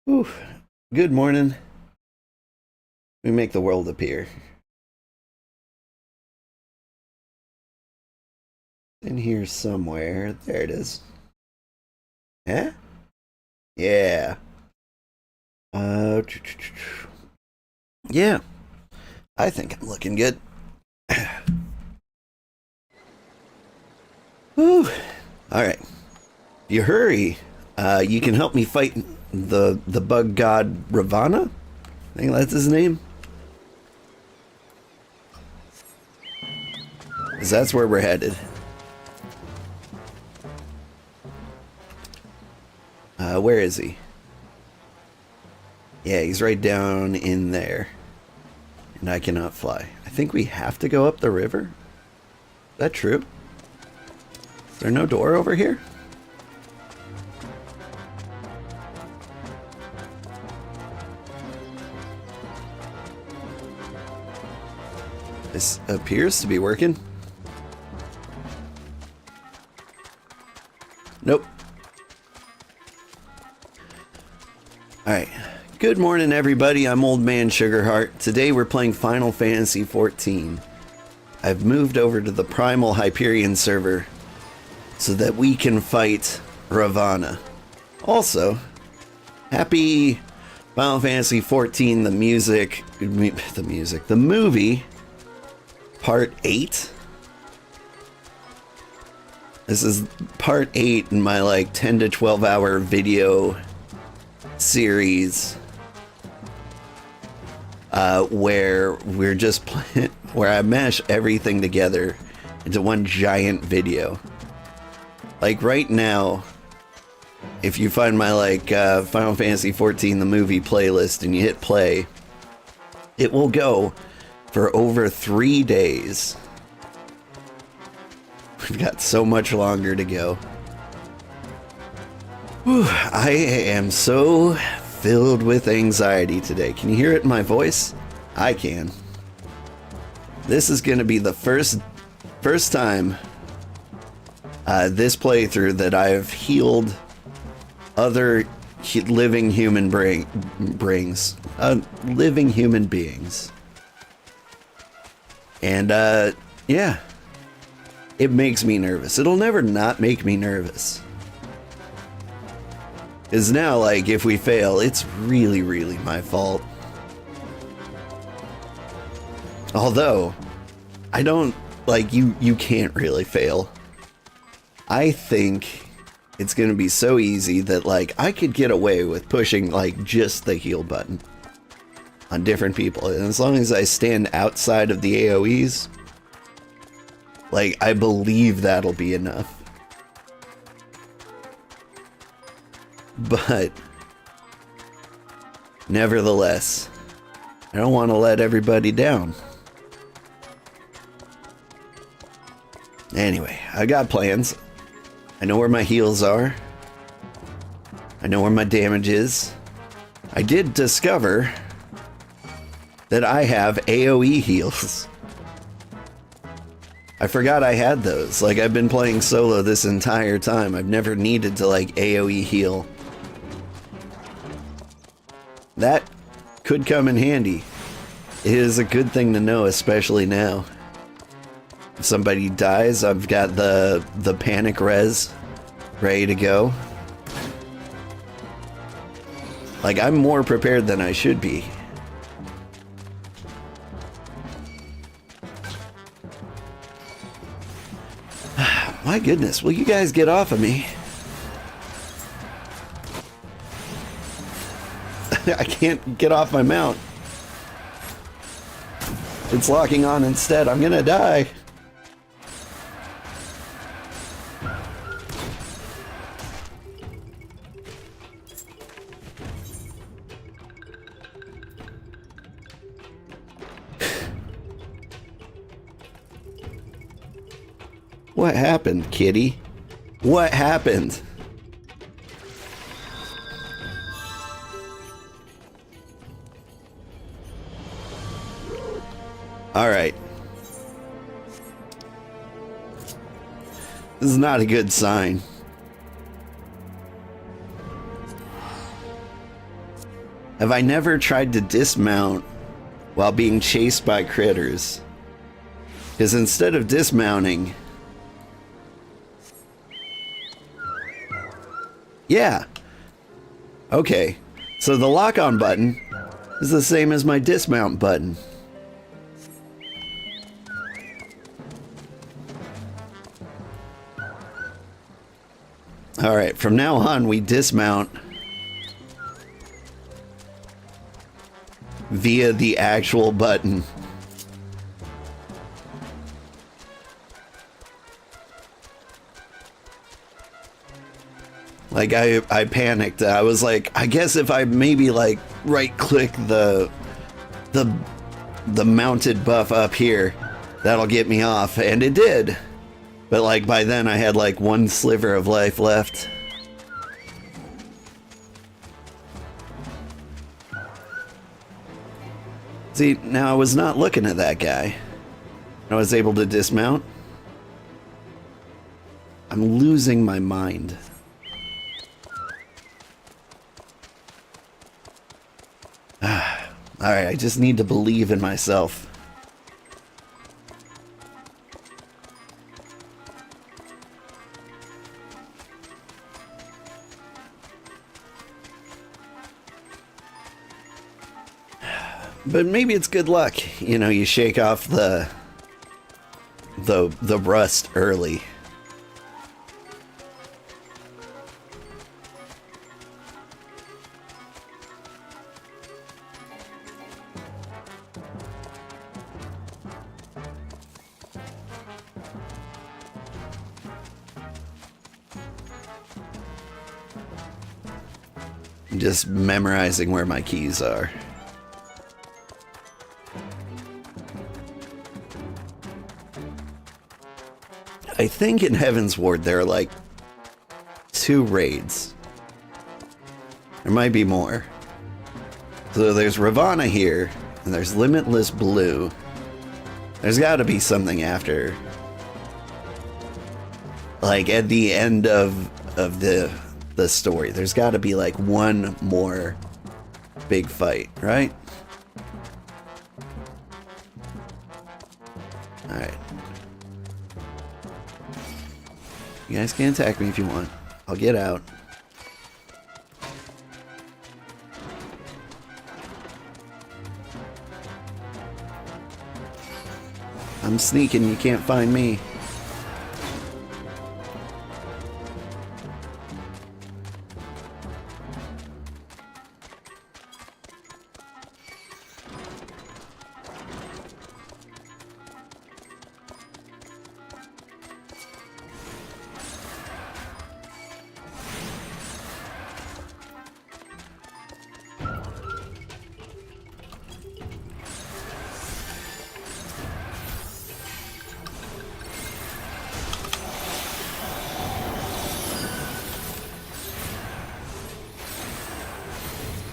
Whew. Good morning. We make the world appear. In here somewhere. There it is. Huh? Yeah. Uh, yeah. I think I'm looking good. Whew. All right. You hurry. You can help me fight the bug god Ravana. I think that's his name. 'Cause that's where we're headed. Where is he? Yeah, he's right down in there. And I cannot fly. I think we have to go up the river? Is that true? Is there no door over here? This appears to be working. Nope. Alright. Good morning, everybody. I'm Old Man Sugarheart. Today we're playing Final Fantasy XIV. I've moved over to the Primal Hyperion server so that we can fight Ravana. Also, happy Final Fantasy XIV, the movie, Part 8. This is Part 8 in my like 10 to 12 hour video series where we're just playing, where I mash everything together into one giant video. Like right now, if you find my like Final Fantasy XIV the movie playlist and you hit play, it will go for over 3 days. We've got so much longer to go. Whew, I am so filled with anxiety today. Can you hear it in my voice? I can. This is going to be the first time this playthrough that I've healed other living human living human beings. And yeah, it makes me nervous. It'll never not make me nervous. Because now, like, if we fail, it's really, really my fault. Although, I don't, like, you can't really fail. I think it's gonna be so easy that, like, I could get away with pushing, like, just the heal button on different people. And as long as I stand outside of the AoEs, like, I believe that'll be enough. But nevertheless, I don't want to let everybody down. Anyway, I got plans. I know where my heals are. I know where my damage is. I did discover that I have AoE heals. I forgot I had those. Like, I've been playing solo this entire time. I've never needed to, like, AoE heal. That could come in handy. It is a good thing to know, especially now. If somebody dies, I've got the panic res ready to go. Like, I'm more prepared than I should be. My goodness, will you guys get off of me? I can't get off my mount. It's locking on instead. I'm gonna die. What happened, kitty? What happened? Alright. This is not a good sign. Have I never tried to dismount while being chased by critters? Because instead of dismounting... Yeah. Okay. So the lock-on button is the same as my dismount button. Alright, from now on we dismount via the actual button. Like, I panicked. I was like, I guess if I maybe, like, right-click the mounted buff up here, that'll get me off. And it did. But, like, by then I had, like, one sliver of life left. See, now I was not looking at that guy. I was able to dismount. I'm losing my mind. Alright, I just need to believe in myself. But maybe it's good luck. You know, you shake off the rust early. I'm just memorizing where my keys are. I think in Heaven's Ward there are like 2 raids. There might be more. So there's Ravana here, and there's Limitless Blue. There's got to be something after. Like at the end of the story, there's got to be like one more big fight, right? All right. You guys can attack me if you want. I'll get out. I'm sneaking, you can't find me.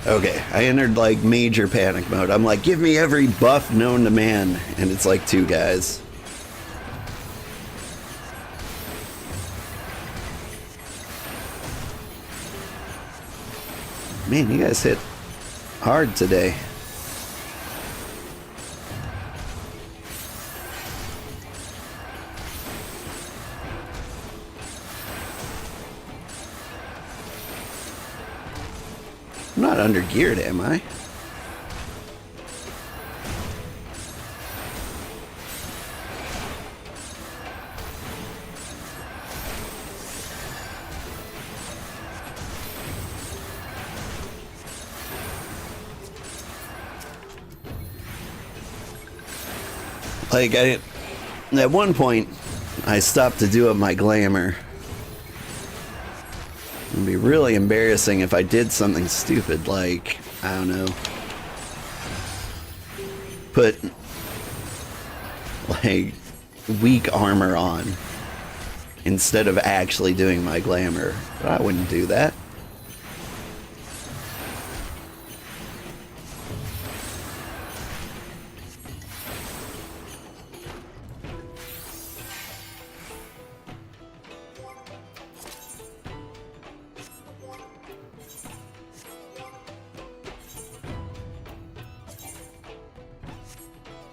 Okay, I entered like major panic mode. I'm like, give me every buff known to man, and it's like 2 guys. Man, you guys hit hard today. I'm not under geared, am I? Like, at one point, I stopped to do up my glamour. It'd be really embarrassing if I did something stupid, like, I don't know, put, like, weak armor on instead of actually doing my glamour. But I wouldn't do that.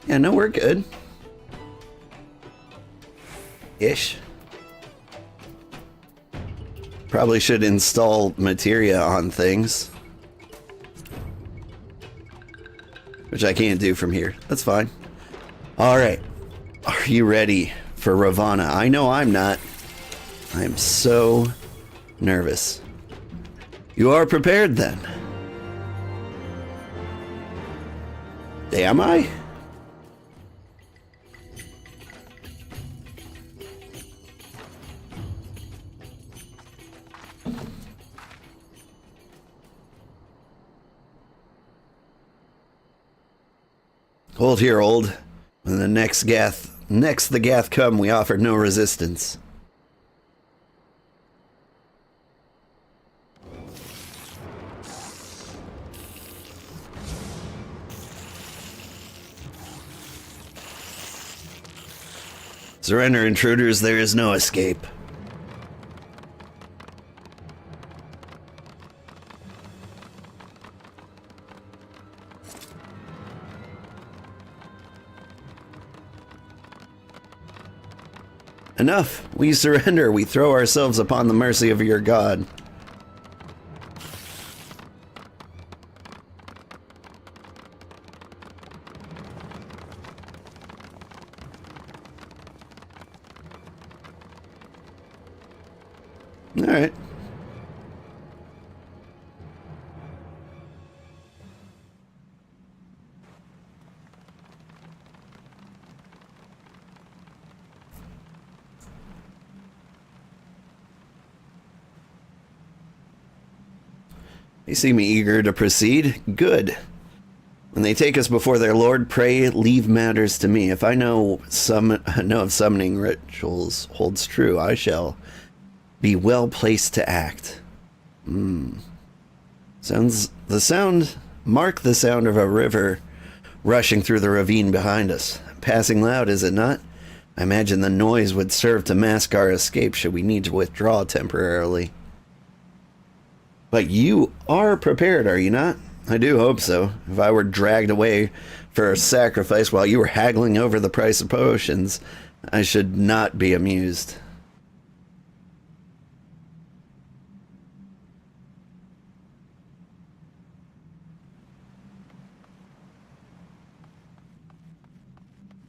Yeah, no, we're good. Ish. Probably should install materia on things. Which I can't do from here. That's fine. Alright. Are you ready for Ravana? I know I'm not. I'm so nervous. You are prepared then? Am I? Hold here, old. When the next the Gath come, we offer no resistance. Surrender, intruders, there is no escape. Enough! We surrender. We throw ourselves upon the mercy of your god. Alright. They seem eager to proceed. Good. When they take us before their lord, pray leave matters to me. If I know of summoning rituals holds true, I shall be well placed to act. Mark the sound of a river rushing through the ravine behind us. Passing loud, is it not? I imagine the noise would serve to mask our escape should we need to withdraw temporarily. But you are prepared, are you not? I do hope so. If I were dragged away for a sacrifice while you were haggling over the price of potions, I should not be amused.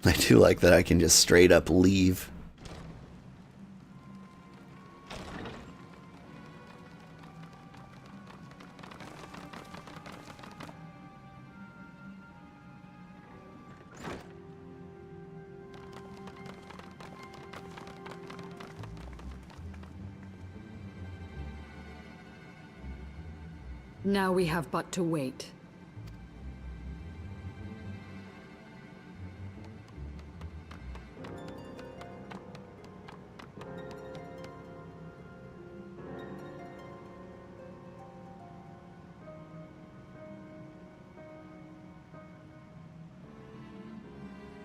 I do like that I can just straight up leave. Now we have but to wait.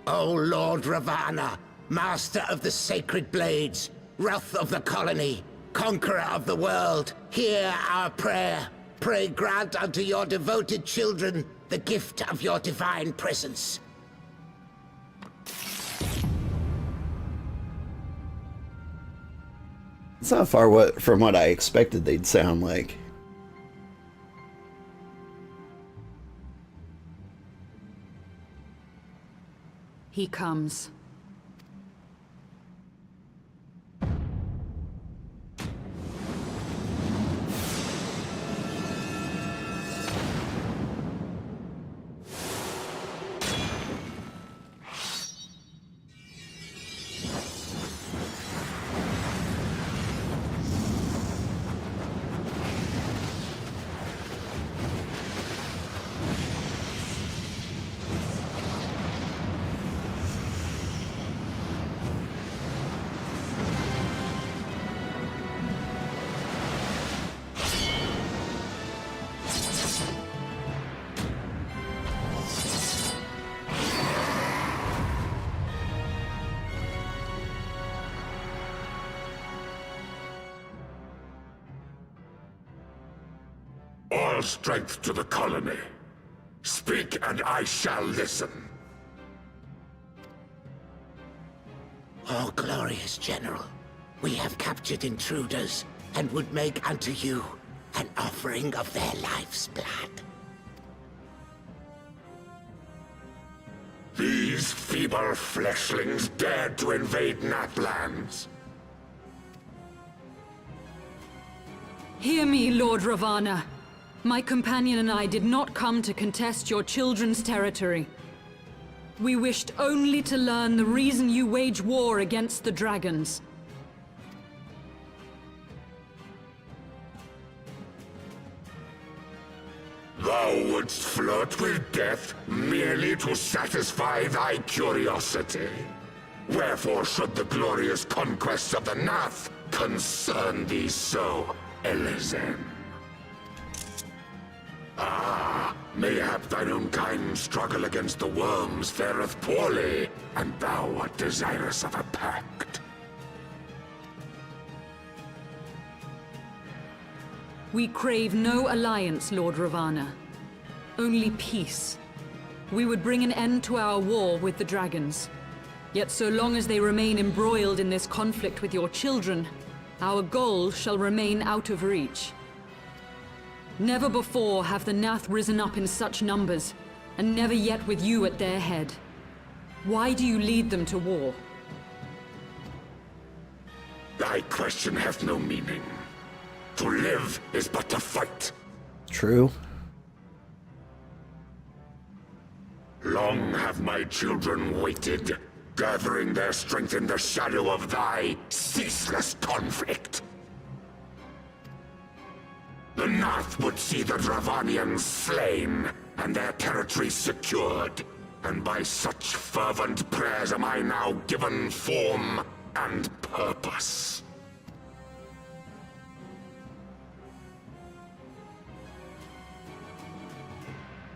O Lord Ravana, master of the sacred blades, wrath of the colony, conqueror of the world, hear our prayer. Pray grant unto your devoted children the gift of your divine presence. It's not far from what I expected they'd sound like. He comes. All strength to the colony. Speak and I shall listen. Oh, glorious general, we have captured intruders and would make unto you an offering of their life's blood. These feeble fleshlings dared to invade Nathlands. Hear me, Lord Ravana. My companion and I did not come to contest your children's territory. We wished only to learn the reason you wage war against the dragons. Thou wouldst flirt with death merely to satisfy thy curiosity. Wherefore should the glorious conquests of the Nath concern thee so, Elezen? Ah, mayhap thine own kind's struggle against the worms fareth poorly, and thou art desirous of a pact. We crave no alliance, Lord Ravana. Only peace. We would bring an end to our war with the dragons. Yet so long as they remain embroiled in this conflict with your children, our goal shall remain out of reach. Never before have the Nath risen up in such numbers, and never yet with you at their head. Why do you lead them to war? Thy question hath no meaning. To live is but to fight. True. Long have my children waited, gathering their strength in the shadow of thy ceaseless conflict. The Nath would see the Dravanians slain, and their territory secured. And by such fervent prayers am I now given form and purpose.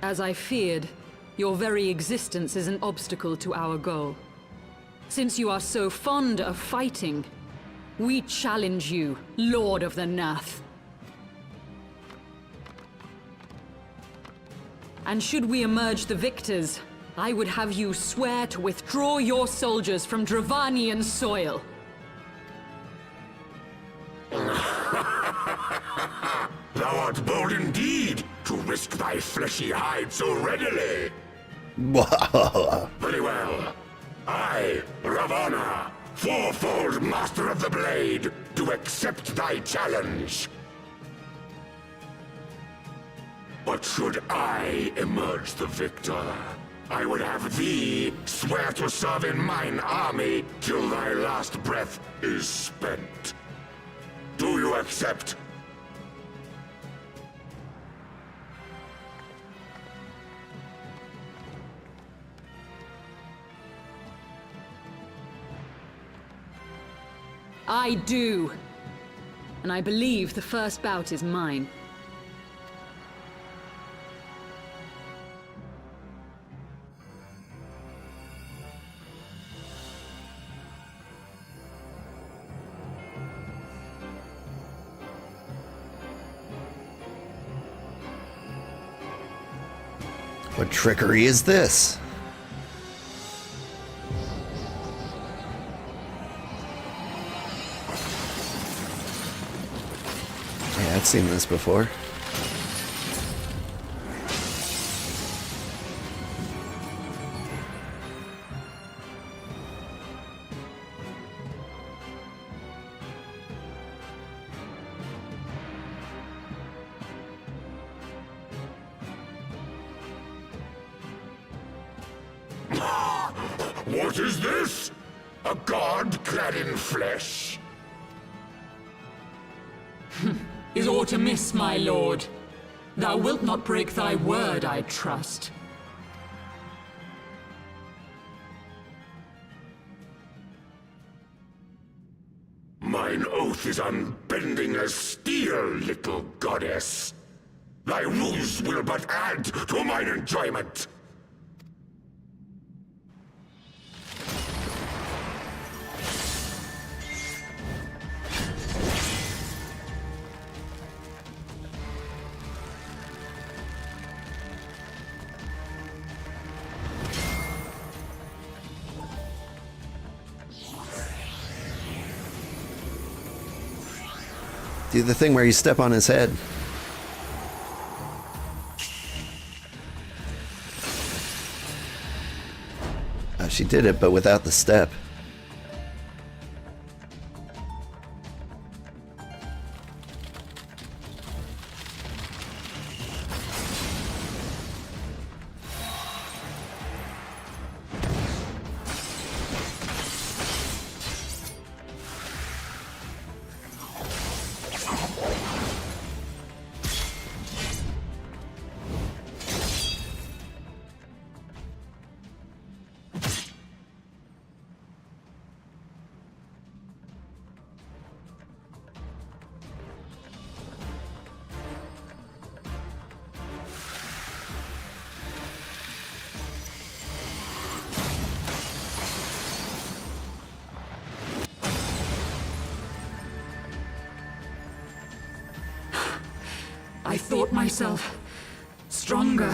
As I feared, your very existence is an obstacle to our goal. Since you are so fond of fighting, we challenge you, Lord of the Nath. And should we emerge the victors, I would have you swear to withdraw your soldiers from Dravanian soil. Thou art bold indeed to risk thy fleshy hide so readily. Very well. I, Ravana, fourfold master of the blade, do accept thy challenge. But should I emerge the victor, I would have thee swear to serve in mine army till thy last breath is spent. Do you accept? I do. And I believe the first bout is mine. What trickery is this? Yeah, I've seen this before. What is this? A god clad in flesh? Is aught amiss, my lord? Thou wilt not break thy word, I trust. Mine oath is unbending as steel, little goddess. Thy ruse will but add to mine enjoyment. Do the thing where you step on his head. Oh, she did it, but without the step. I thought myself stronger.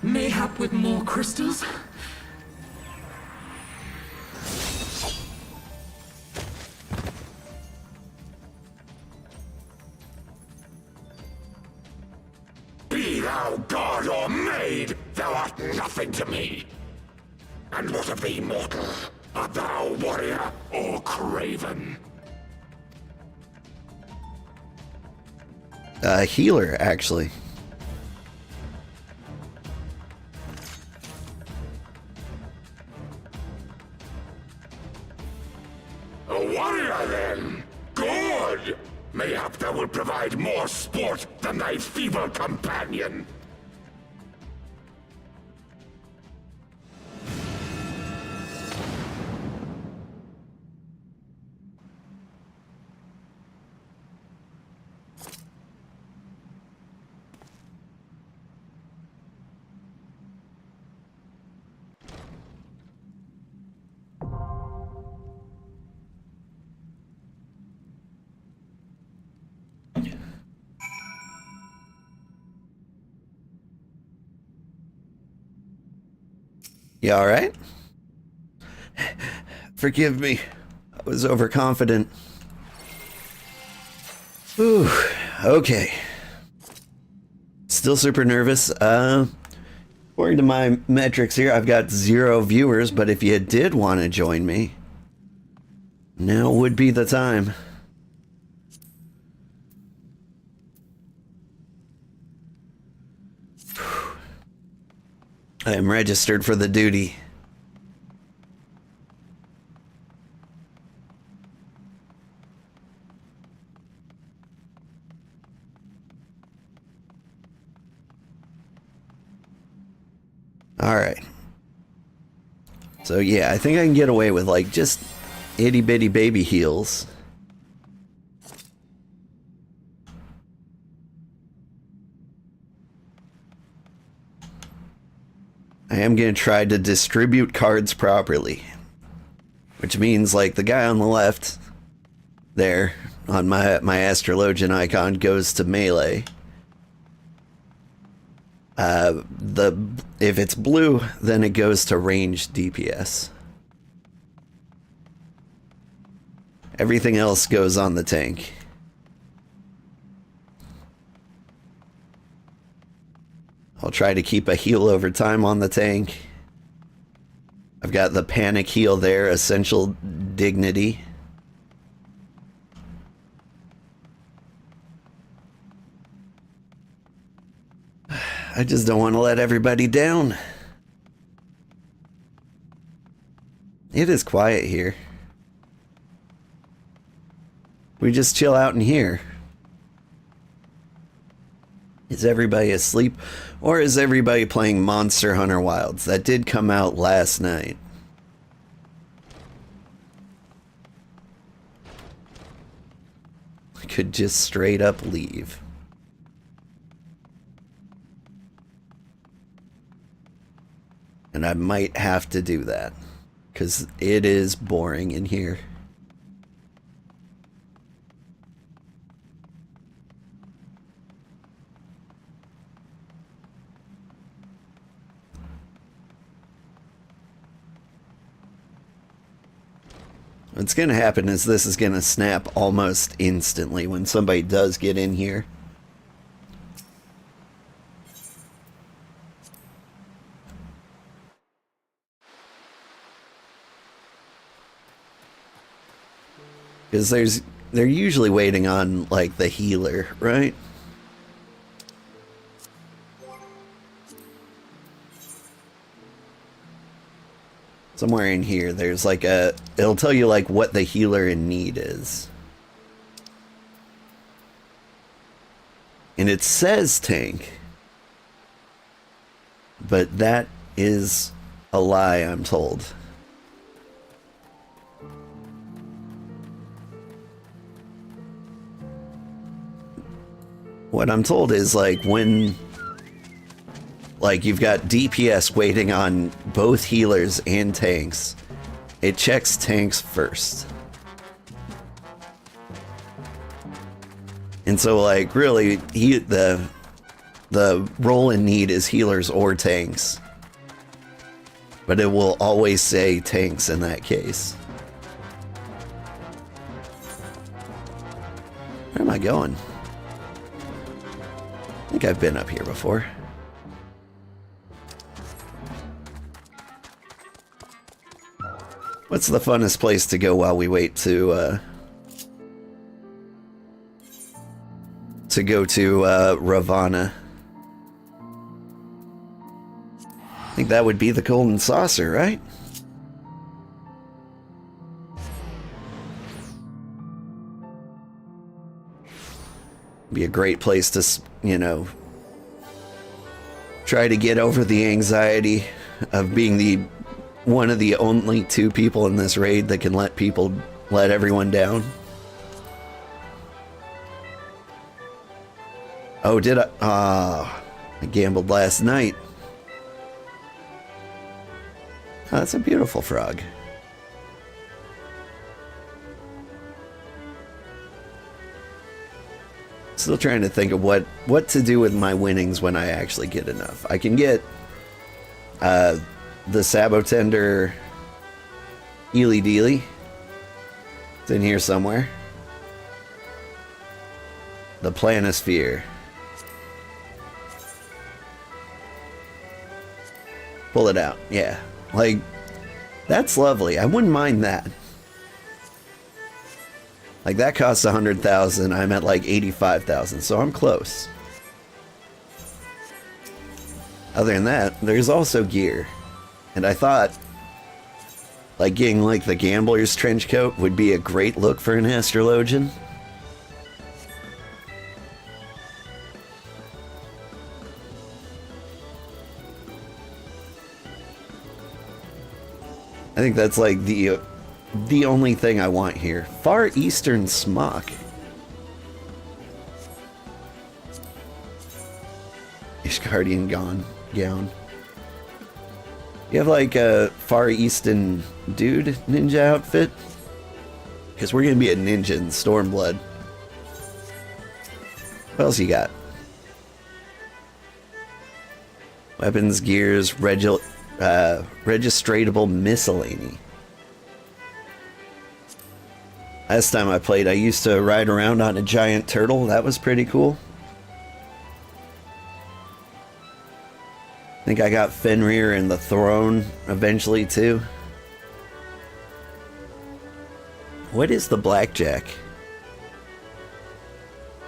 Mayhap with more crystals? Be thou god or maid, thou art nothing to me. And what of thee, mortal? Art thou warrior or craven? Healer, actually. A warrior, then? Good! Mayhap thou will provide more sport than thy feeble companion. You alright? Forgive me. I was overconfident. Whew. Okay. Still super nervous. According to my metrics here, I've got 0 viewers, but if you did want to join me, now would be the time. I am registered for the duty. Alright. So yeah, I think I can get away with like just itty bitty baby heals. I am going to try to distribute cards properly. Which means, like, the guy on the left, there, on my astrologian icon, goes to melee. If it's blue, then it goes to ranged DPS. Everything else goes on the tank. I'll try to keep a heal over time on the tank. I've got the panic heal there, essential dignity. I just don't want to let everybody down. It is quiet here. We just chill out in here. Is everybody asleep? Or is everybody playing Monster Hunter Wilds? That did come out last night. I could just straight up leave. And I might have to do that. Because it is boring in here. What's gonna happen is this is gonna snap almost instantly when somebody does get in here. Because they're usually waiting on, like, the healer, right? Somewhere in here, there's like it'll tell you like what the healer in need is. And it says tank. But that is a lie, I'm told. What I'm told is like when like you've got DPS waiting on both healers and tanks, it checks tanks first. And so like really the role in need is healers or tanks. But it will always say tanks in that case. Where am I going? I think I've been up here before. What's the funnest place to go while we wait to go to Ravana? I think that would be the Golden Saucer, right? Be a great place to, you know, try to get over the anxiety of being one of the only two people in this raid that can let everyone down. Oh, did I? I gambled last night. Oh, that's a beautiful frog. Still trying to think of what to do with my winnings when I actually get enough. I can get the Sabotender Ely Dealy. It's in here somewhere. The Planisphere. Pull it out. Yeah. Like, that's lovely. I wouldn't mind that. Like, that costs 100,000. I'm at like 85,000, so I'm close. Other than that, there's also gear. And I thought, like, getting like the Gambler's trench coat would be a great look for an Astrologian. I think that's like the only thing I want here. Far Eastern Smock. Ishgardian gown. You have like a Far Eastern dude ninja outfit? Because we're going to be a ninja in Stormblood. What else you got? Weapons, gears, registratable miscellany. Last time I played, I used to ride around on a giant turtle. That was pretty cool. I think I got Fenrir and the Throne eventually too. What is the Blackjack?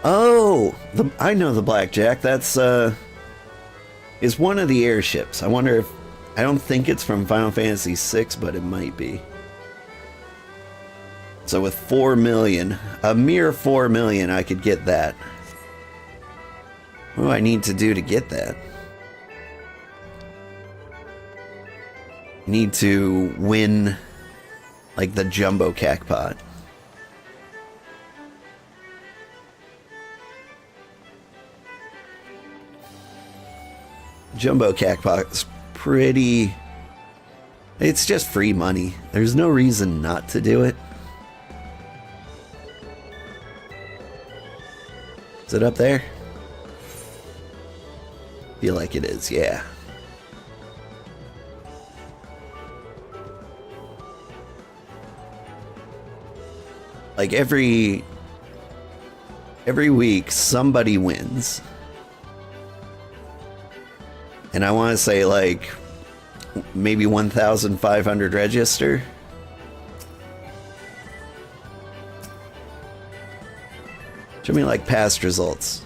Oh, I know the Blackjack. That's is one of the airships. I wonder if I don't think it's from Final Fantasy VI, but it might be. So with 4 million, a mere 4 million, I could get that. What do I need to do to get that? Need to win, like, the Jumbo Cacpot. Jumbo Cacpot's pretty... It's just free money. There's no reason not to do it. Is it up there? Feel like it is, yeah. like every week somebody wins. And I want to say like maybe 1,500 register. Show me like past results.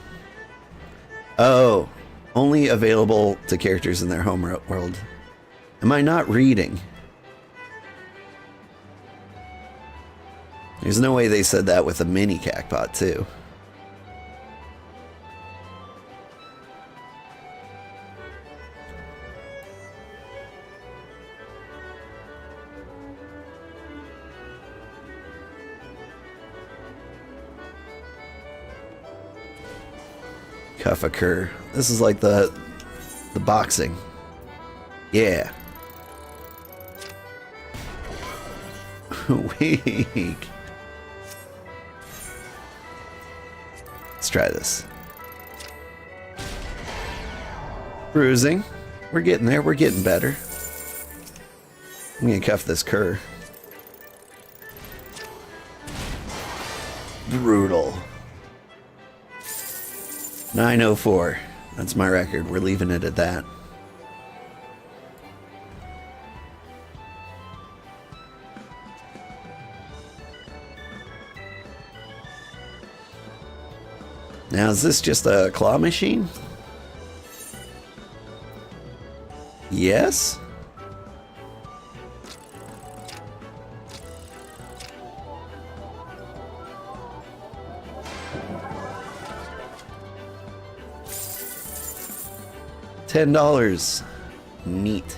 Oh, only available to characters in their home world. Am I not reading? There's no way they said that with a mini cacpot too. Cuff occur. This is like the boxing. Yeah. Weak. Let's try this. Bruising. We're getting there. We're getting better. I'm gonna cuff this cur. Brutal. 904. That's my record. We're leaving it at that. Now, is this just a claw machine? Yes? $10. Neat.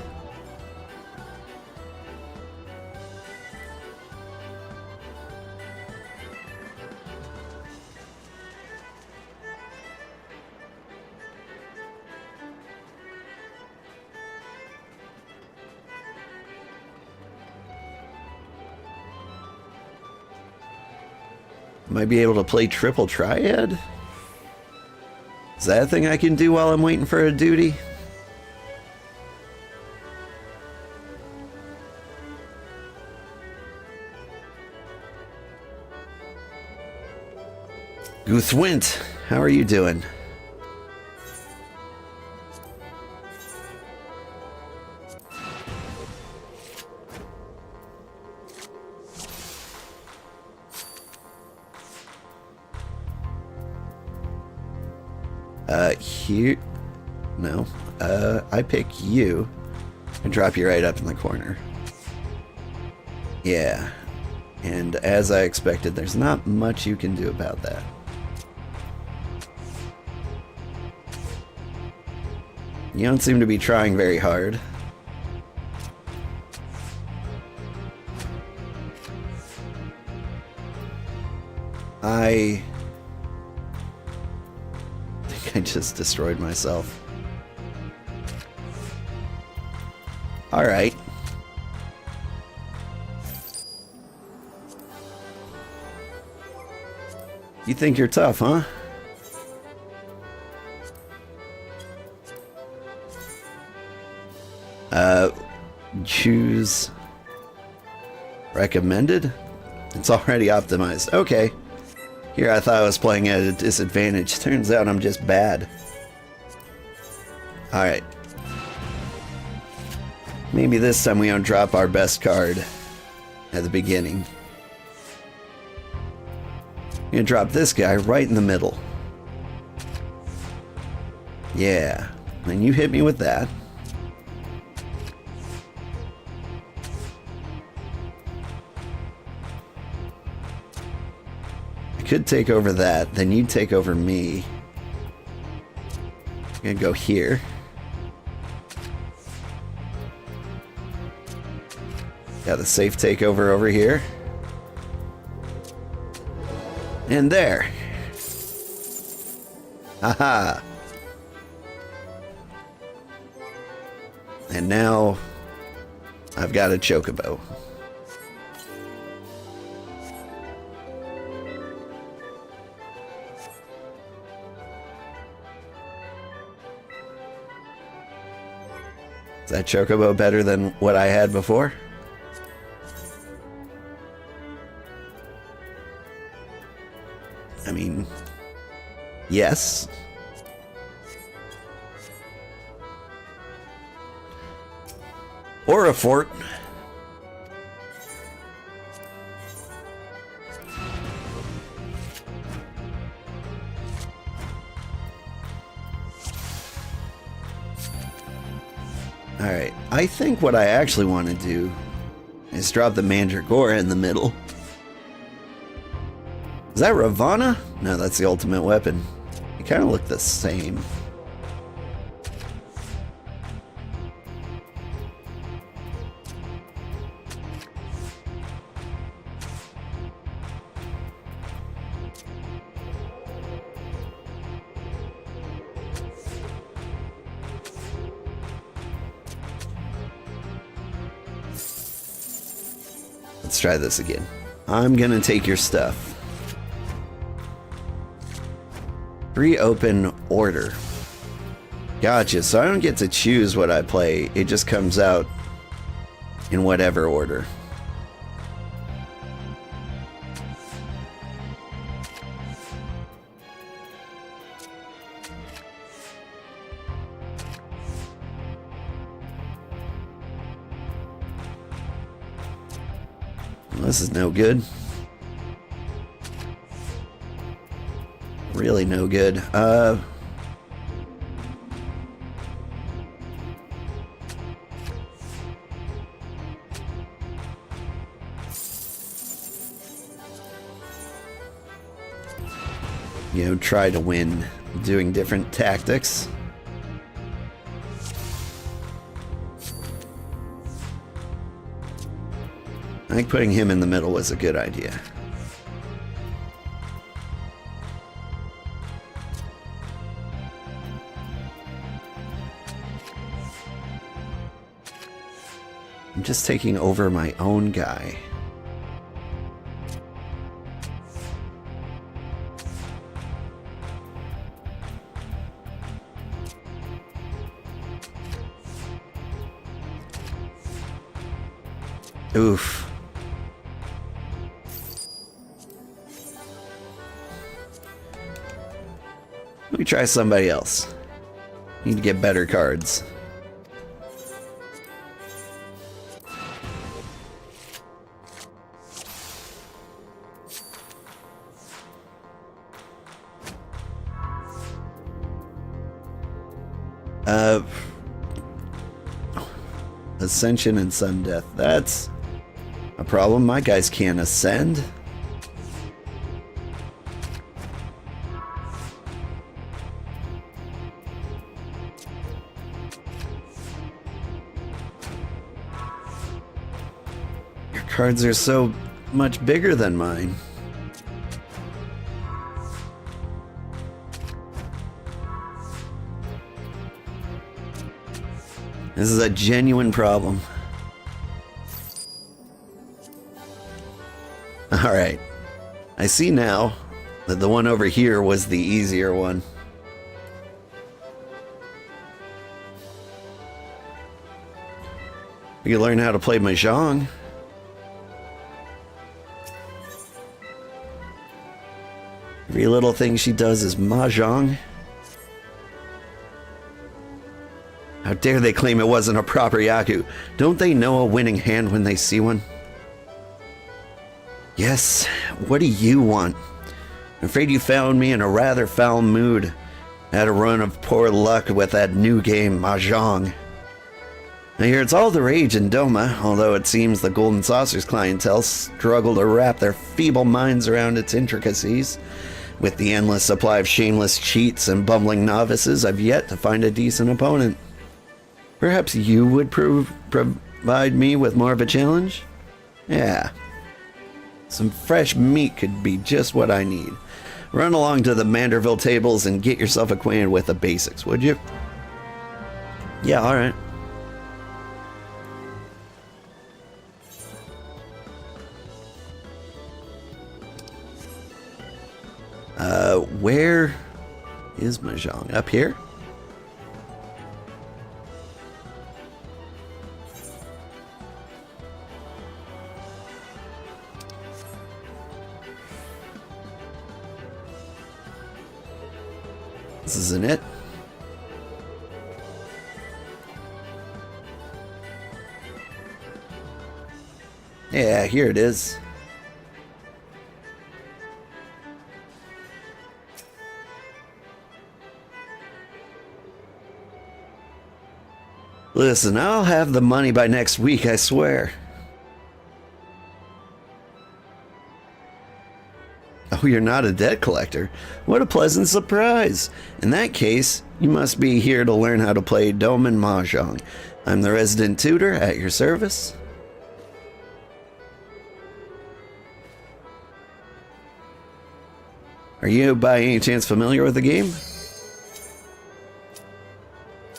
Might be able to play triple triad? Is that a thing I can do while I'm waiting for a duty? Guthwint, how are you doing? Here, no, I pick you and drop you right up in the corner. Yeah, and as I expected, there's not much you can do about that. You don't seem to be trying very hard. I think I just destroyed myself. All right. You think you're tough, huh? Choose recommended? It's already optimized. Okay. Here I thought I was playing at a disadvantage. Turns out I'm just bad. Alright. Maybe this time we don't drop our best card at the beginning. I'm gonna drop this guy right in the middle. Yeah. And you hit me with that. Could take over that, then you take over me. I'm gonna go here. Got the safe takeover over here. And there. Haha. And now I've got a chocobo. Is that chocobo better than what I had before? Yes. Or a fort. Alright, I think what I actually want to do is drop the Mandragora in the middle. Is that Ravana? No, that's the ultimate weapon. They kind of look the same. Let's try this again. I'm gonna take your stuff. Reopen order. Gotcha, so I don't get to choose what I play. It just comes out in whatever order. This is no good. Really no good. You know, try to win doing different tactics. I think putting him in the middle was a good idea. I'm just taking over my own guy. Oof. Let me try somebody else. Need to get better cards. Ascension and sudden death. That's a problem. My guys can't ascend. Your cards are so much bigger than mine. This is a genuine problem. Alright. I see now that the one over here was the easier one. We can learn how to play Mahjong. Every little thing she does is Mahjong. How dare they claim it wasn't a proper Yaku? Don't they know a winning hand when they see one? Yes, what do you want? I'm afraid you found me in a rather foul mood. I had a run of poor luck with that new game, Mahjong. I hear it's all the rage in Doma, although it seems the Golden Saucer's clientele struggle to wrap their feeble minds around its intricacies. With the endless supply of shameless cheats and bumbling novices, I've yet to find a decent opponent. Perhaps you would provide me with more of a challenge? Yeah. Some fresh meat could be just what I need. Run along to the Manderville tables and get yourself acquainted with the basics, would you? Yeah, alright. Where is Mahjong? Up here? This isn't it. Yeah, here it is. Listen, I'll have the money by next week, I swear. Oh, you're not a debt collector? What a pleasant surprise. In that case, you must be here to learn how to play Doman Mahjong. I'm the resident tutor at your service. Are you by any chance familiar with the game?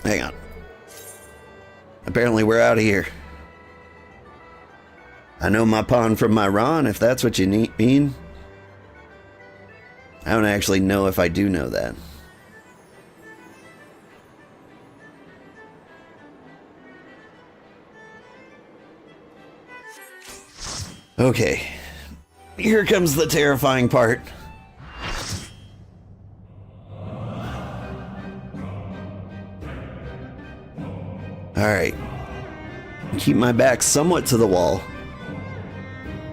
Hang on. Apparently we're out of here. I know my pawn from my Ron, if that's what you mean. I don't actually know if I do know that. Okay. Here comes the terrifying part. Alright. Keep my back somewhat to the wall.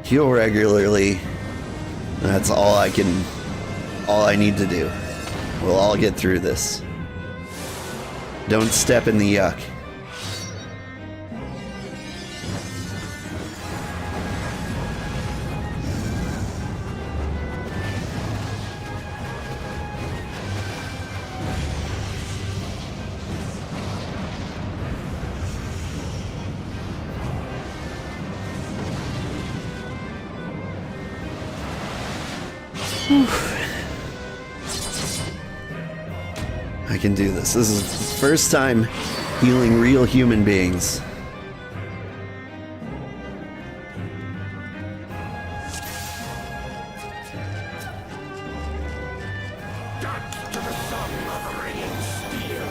Heal regularly. That's all I need to do. We'll all get through this. Don't step in the yuck. I can do this. This is the first time healing real human beings. Dance to the song of ringing steel.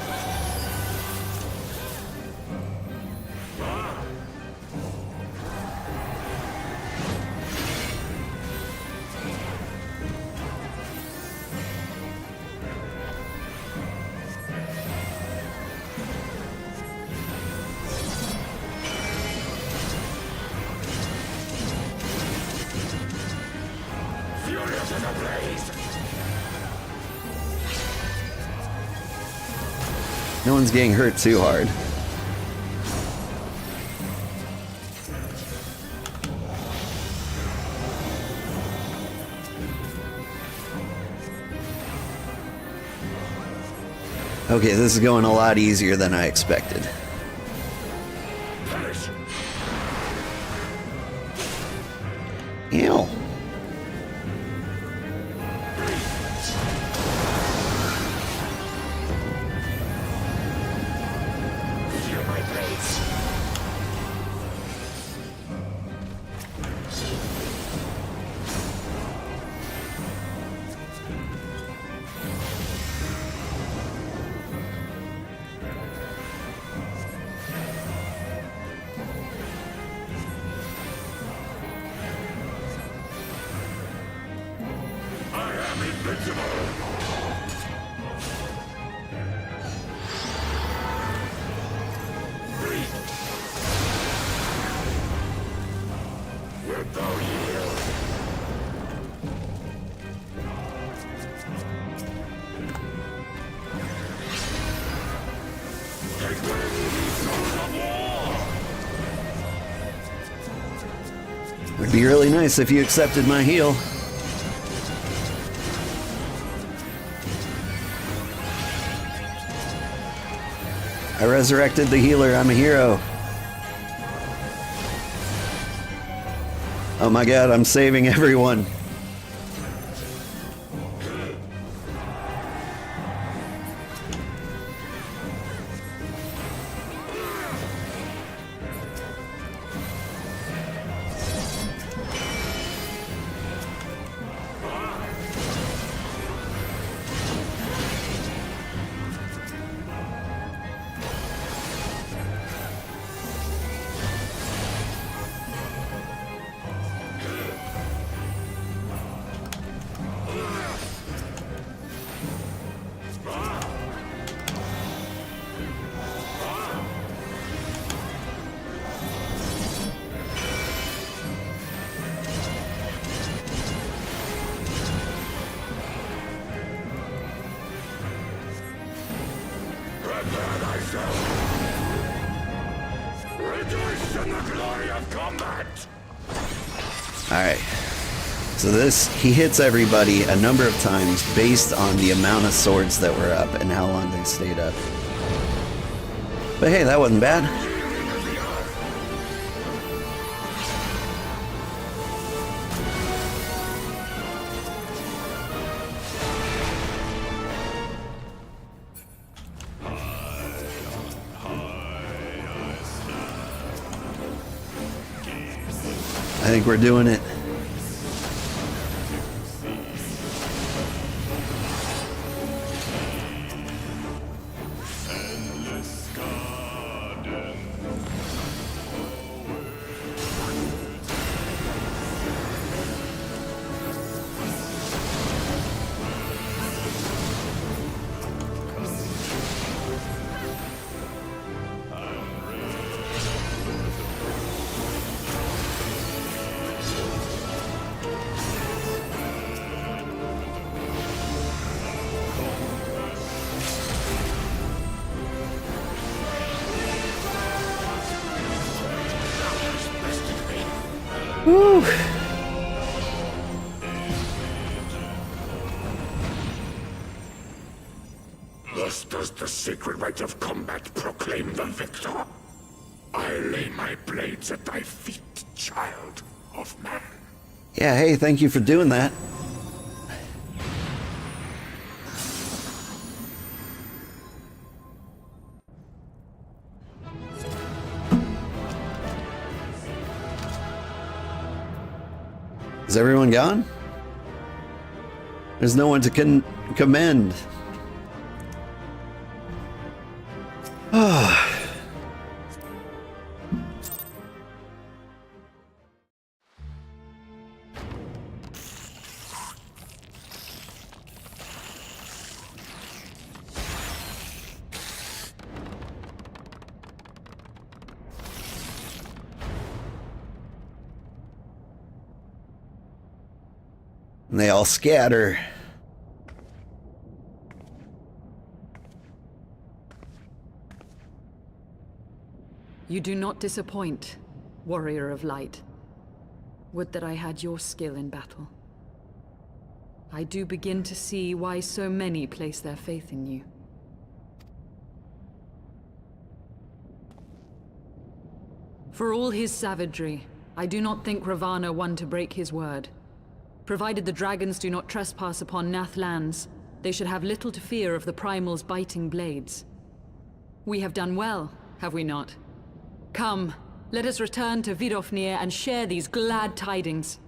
Furious as a blaze. No one's getting hurt too hard. Okay, this is going a lot easier than I expected. Perish. Ew. Feel my blades. I am invincible. Breathe. Wilt thou yield? Take away these souls of war. Would be really nice if you accepted my heal. I resurrected the healer. I'm a hero. Oh my god, I'm saving everyone. myself. Rejoice in the glory of combat! Alright. So he hits everybody a number of times based on the amount of swords that were up and how long they stayed up. But hey, that wasn't bad. I think we're doing it. Woo. Thus does the sacred rite of combat proclaim the victor. I lay my blades at thy feet, child of man. Yeah, hey, thank you for doing that. Is everyone gone? There's no one to commend. And they all scatter. You do not disappoint, warrior of light. Would that I had your skill in battle. I do begin to see why so many place their faith in you. For all his savagery, I do not think Ravana one to break his word. Provided the dragons do not trespass upon Nath lands, they should have little to fear of the Primal's biting blades. We have done well, have we not? Come, let us return to Vidofnir and share these glad tidings.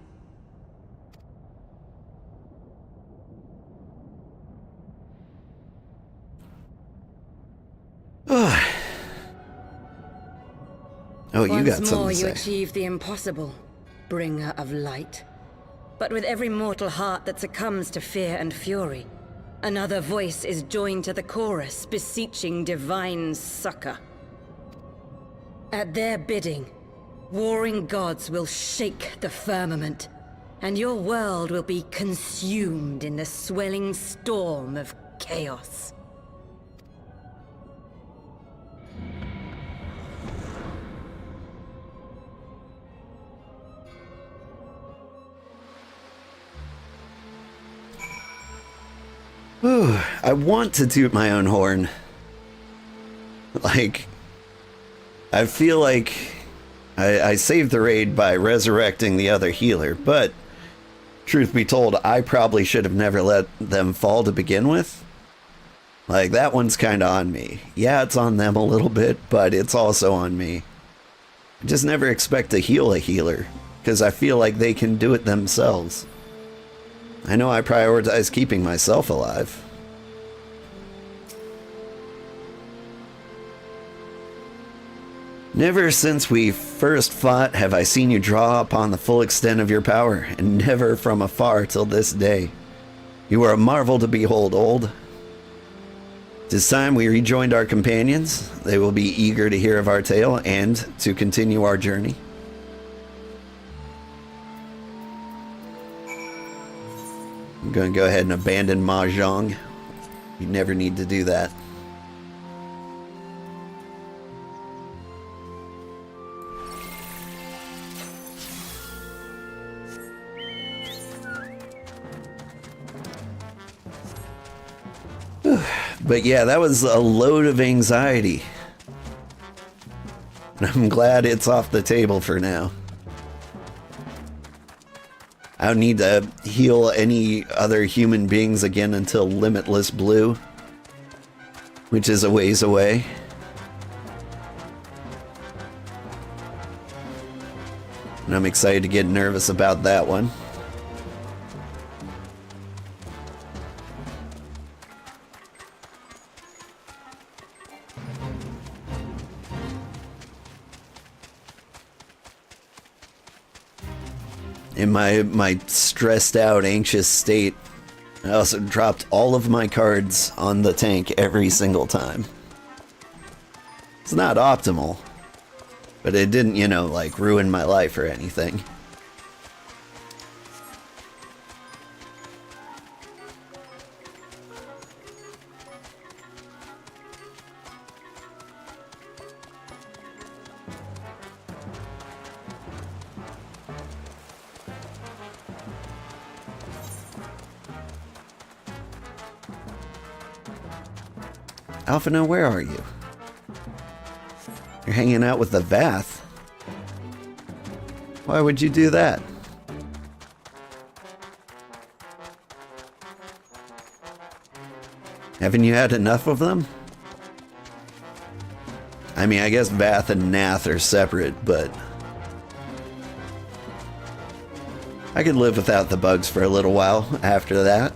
Oh, you got something to say. Once more you achieve the impossible, bringer of light. But with every mortal heart that succumbs to fear and fury, another voice is joined to the chorus, beseeching divine succor. At their bidding, warring gods will shake the firmament, and your world will be consumed in the swelling storm of chaos. Ooh, I want to toot my own horn. Like, I feel like I saved the raid by resurrecting the other healer, but truth be told, I probably should have never let them fall to begin with. Like, that one's kind of on me. Yeah, it's on them a little bit, but it's also on me. I just never expect to heal a healer, because I feel like they can do it themselves. I know I prioritize keeping myself alive. Never since we first fought have I seen you draw upon the full extent of your power, and never from afar till this day. You are a marvel to behold, old. This time we rejoined our companions. They will be eager to hear of our tale and to continue our journey. I'm going to go ahead and abandon Mahjong. You never need to do that. But yeah, that was a load of anxiety. And I'm glad it's off the table for now. I don't need to heal any other human beings again until Limitless Blue, which is a ways away. And I'm excited to get nervous about that one. In my stressed out, anxious state, I also dropped all of my cards on the tank every single time. It's not optimal, but it didn't, you know, like ruin my life or anything. Alphino, where are you? You're hanging out with the Vath. Why would you do that? Haven't you had enough of them? I mean, I guess Vath and Nath are separate, but I could live without the bugs for a little while after that.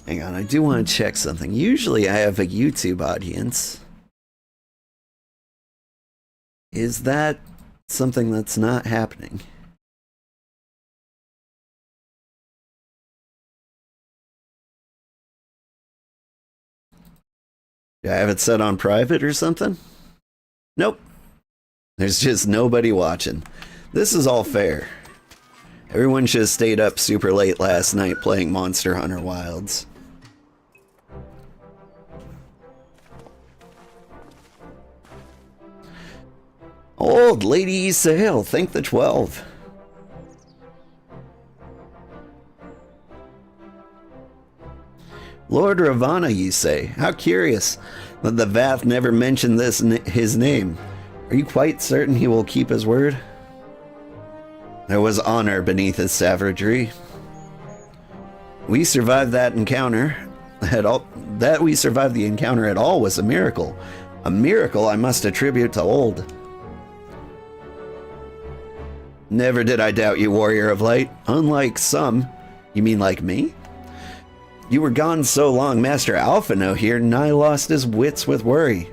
Hang on, I do want to check something. Usually I have a YouTube audience. Is that something that's not happening? Do I have it set on private or something? Nope. There's just nobody watching. This is all fair. Everyone should have stayed up super late last night playing Monster Hunter Wilds. Old Lady Sale, thank the 12. Lord Ravana, you say? How curious that the Vath never mentioned his name. Are you quite certain he will keep his word? There was honor beneath his savagery. We survived that encounter. That we survived the encounter at all was a miracle. A miracle I must attribute to Old. Never did I doubt you, Warrior of Light. Unlike some. You mean like me? You were gone so long, Master Alphino here nigh lost his wits with worry.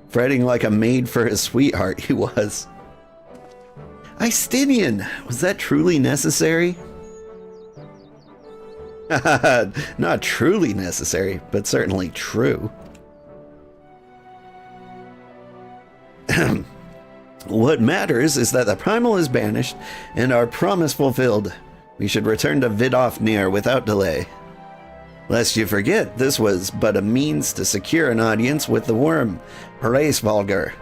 Fretting like a maid for his sweetheart he was. Istinian, was that truly necessary? Not truly necessary, but certainly true. What matters is that the primal is banished and our promise fulfilled. We should return to Vidofnir without delay. Lest you forget, this was but a means to secure an audience with the worm, Hraesvalgar.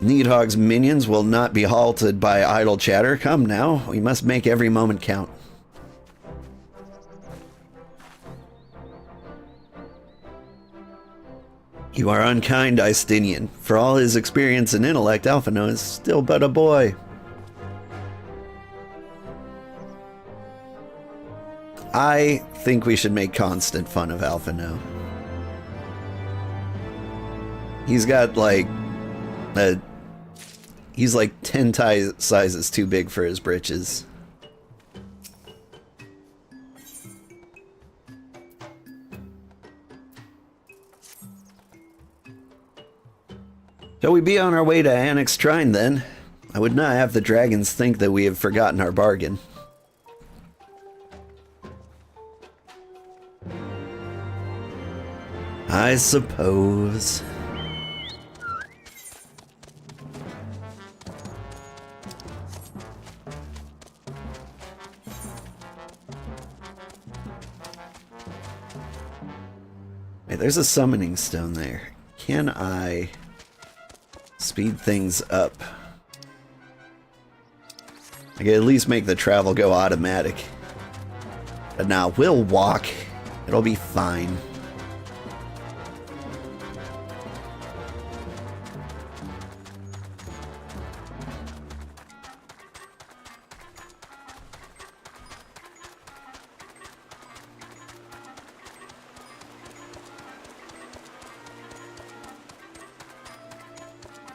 Needhog's minions will not be halted by idle chatter. Come now, we must make every moment count. You are unkind, Istinian. For all his experience and intellect, Alphino is still but a boy. I think we should make constant fun of Alphino. He's got like he's like 10 sizes too big for his britches. Shall we be on our way to Annex Shrine then? I would not have the dragons think that we have forgotten our bargain. I suppose. Wait, there's a summoning stone there. can I speed things up? I can at least make the travel go automatic. But now we'll walk. It'll be fine.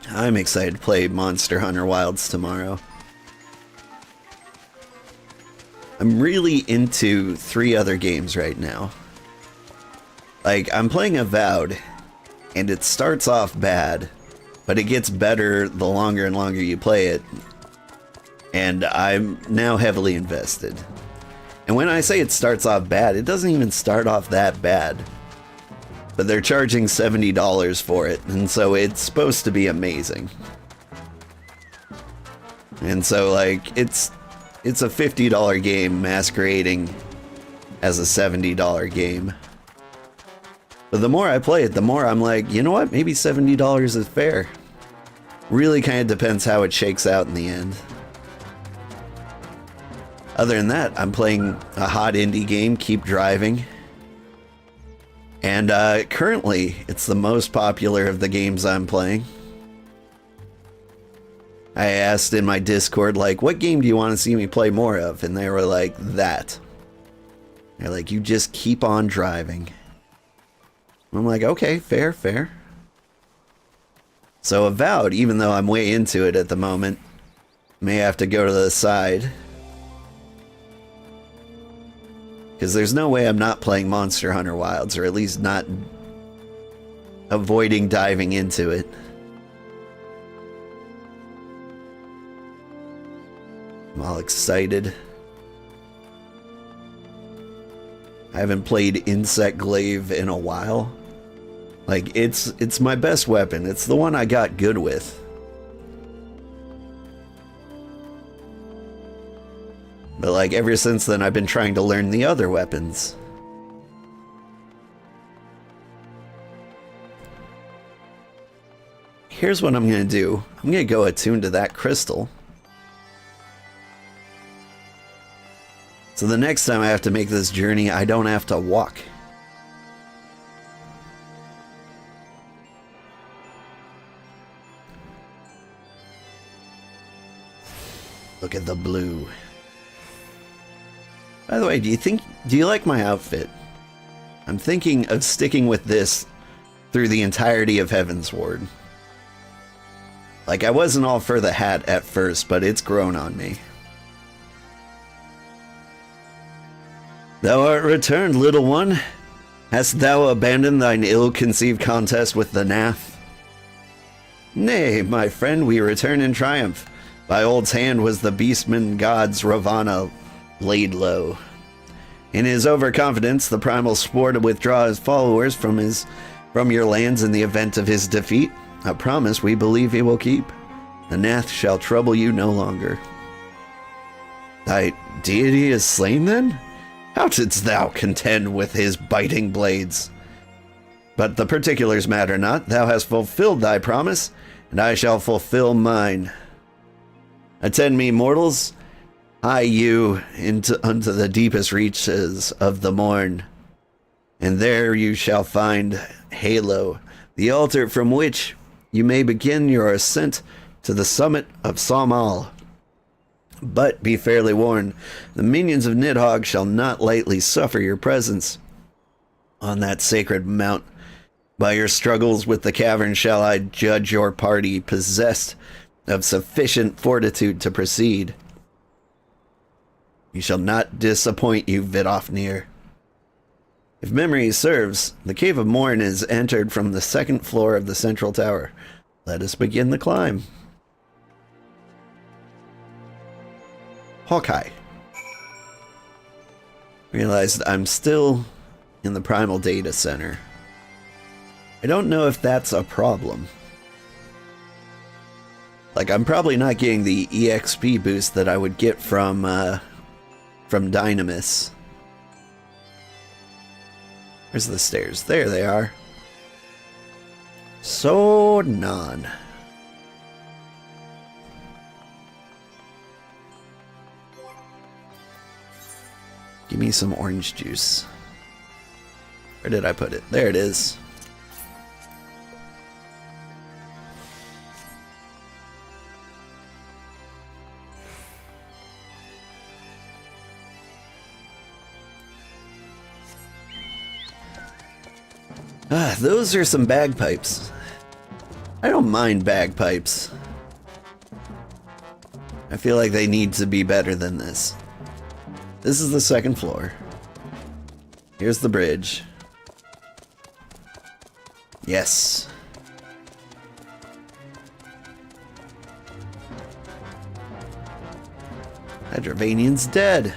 I'm excited to play Monster Hunter Wilds tomorrow. I'm really into 3 other games right now. Like, I'm playing Avowed, and it starts off bad, but it gets better the longer and longer you play it. And I'm now heavily invested. And when I say it starts off bad, it doesn't even start off that bad. But they're charging $70 for it, and so it's supposed to be amazing. And so, like, it's a $50 game masquerading as a $70 game. But the more I play it, the more I'm like, you know what? Maybe $70 is fair. Really kind of depends how it shakes out in the end. Other than that, I'm playing a hot indie game, Keep Driving. And currently, it's the most popular of the games I'm playing. I asked in my Discord, like, what game do you want to see me play more of? And they were like, that. They're like, you just keep on driving. I'm like, okay, fair, fair. So Avowed, even though I'm way into it at the moment, may have to go to the side. Because there's no way I'm not playing Monster Hunter Wilds, or at least not avoiding diving into it. I'm all excited. I haven't played Insect Glaive in a while. Like, it's my best weapon. It's the one I got good with. But like, ever since then, I've been trying to learn the other weapons. Here's what I'm going to do. I'm going to go attune to that crystal. So the next time I have to make this journey, I don't have to walk. Look at the blue. By the way, do you like my outfit? I'm thinking of sticking with this through the entirety of Heavensward. Like, I wasn't all for the hat at first, but it's grown on me. Thou art returned, little one. Hast thou abandoned thine ill-conceived contest with the Nath? Nay, my friend, we return in triumph. By Old's hand was the beastman god's Ravana laid low. In his overconfidence, the primal swore to withdraw his followers from your lands in the event of his defeat, a promise we believe he will keep. The Nath shall trouble you no longer. Thy deity is slain then? How didst thou contend with his biting blades? But the particulars matter not. Thou hast fulfilled thy promise, and I shall fulfill mine. Attend me, mortals. Hie you unto the deepest reaches of the morn, and there you shall find Halo, the altar from which you may begin your ascent to the summit of Sohm. But be fairly warned, the minions of Nidhogg shall not lightly suffer your presence on that sacred mount. By your struggles with the cavern shall I judge your party possessed of sufficient fortitude to proceed. You shall not disappoint, you Vidofnir. If memory serves, the Cave of Morn is entered from the 2nd floor of the central tower. Let us begin the climb. Hawkeye. Realized I'm still in the Primal Data Center. I don't know if that's a problem. Like, I'm probably not getting the EXP boost that I would get from Dynamis. Where's the stairs? There they are. So none. Give me some orange juice. Where did I put it? There it is. Ah, those are some bagpipes. I don't mind bagpipes. I feel like they need to be better than this. This is the second floor. Here's the bridge. Yes. Hydrovanian's dead.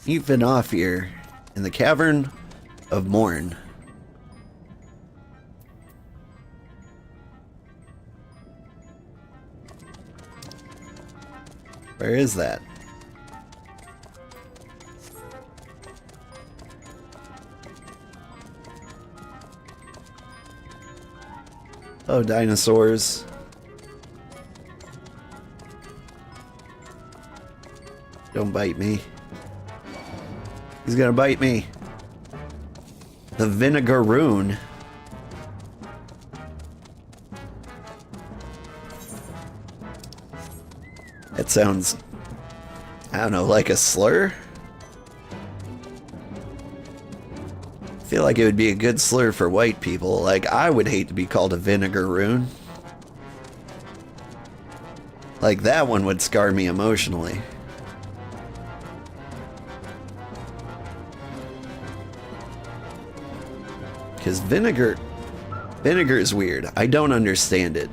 You've been off here in the Cavern of Morn. Where is that? Oh, dinosaurs. Don't bite me. He's gonna bite me. The Vinegaroon. That sounds, I don't know, like a slur? I feel like it would be a good slur for white people. Like, I would hate to be called a Vinegaroon. Like, that one would scar me emotionally. Because vinegar is weird. I don't understand it.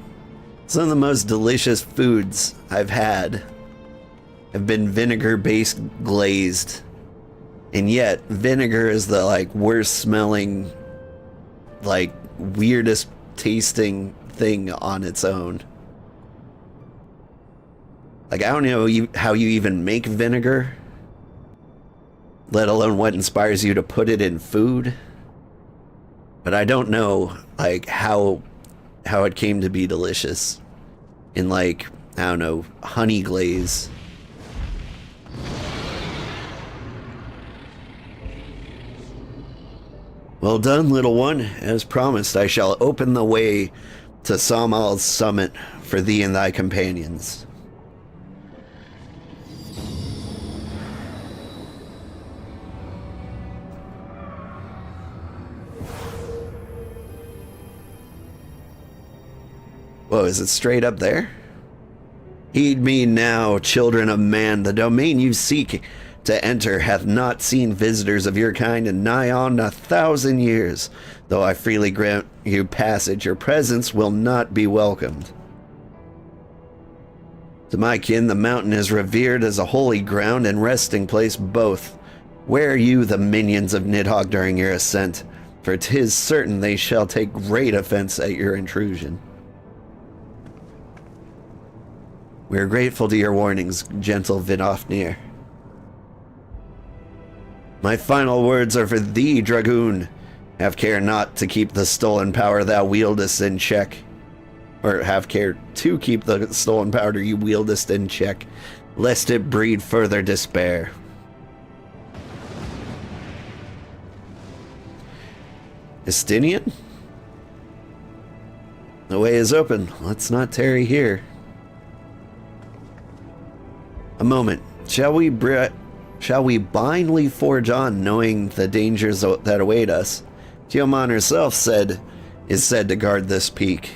Some of the most delicious foods I've had have been vinegar-based glazed. And yet, vinegar is the, like, worst smelling, like, weirdest tasting thing on its own. Like, I don't know how you even make vinegar, let alone what inspires you to put it in food. But I don't know, like, how it came to be delicious in, like, I don't know, honey glaze. Well done, little one. As promised, I shall open the way to Somal's summit for thee and thy companions. Whoa, is it straight up there? Heed me now, children of man. The domain you seek to enter hath not seen visitors of your kind in nigh on 1,000 years. Though I freely grant you passage, your presence will not be welcomed. To my kin, the mountain is revered as a holy ground and resting place both. Wear you the minions of Nidhogg during your ascent, for 'tis certain they shall take great offense at your intrusion. We are grateful to your warnings, gentle Vidofnir. My final words are for thee, Dragoon. Have care not to keep the stolen power thou wieldest in check. Or have care to keep the stolen power you wieldest in check, lest it breed further despair. Estinian? The way is open. Let's not tarry here. A moment. Shall we blindly forge on, knowing the dangers that await us? Tiamat herself is said to guard this peak.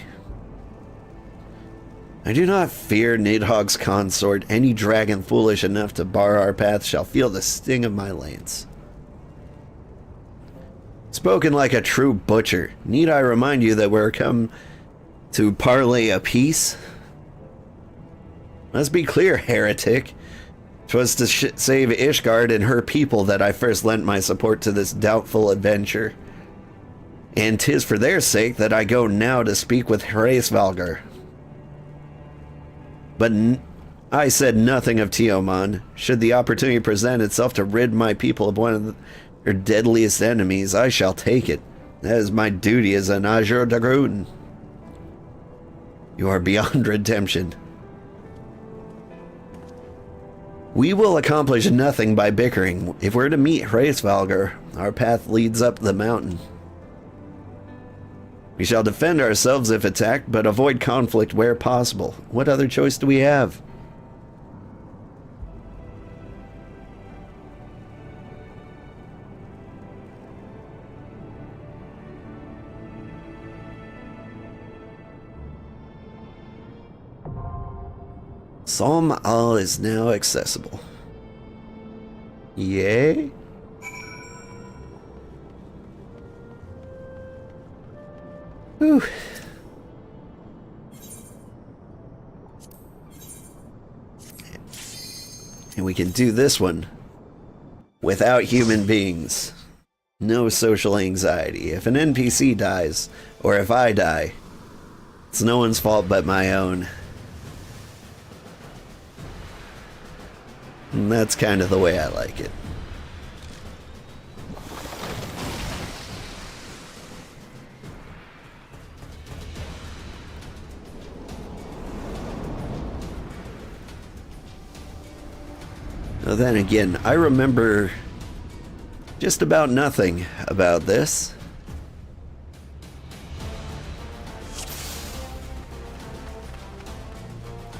I do not fear Nidhogg's consort. Any dragon foolish enough to bar our path shall feel the sting of my lance. Spoken like a true butcher. Need I remind you that we're come to parley a peace? Let's be clear, heretic. 'Twas to save Ishgard and her people that I first lent my support to this doubtful adventure. And 'tis for their sake that I go now to speak with Hraesvalgar. But I said nothing of Tiamat. Should the opportunity present itself to rid my people of one of their deadliest enemies, I shall take it. That is my duty as an Azure Dragoon. You are beyond redemption. We will accomplish nothing by bickering. If we're to meet Hraesvalgar, our path leads up the mountain. We shall defend ourselves if attacked, but avoid conflict where possible. What other choice do we have? Sohm Al is now accessible. Yay? Whew. And we can do this one without human beings. No social anxiety. If an NPC dies, or if I die, it's no one's fault but my own. And that's kind of the way I like it. Now then again, I remember just about nothing about this.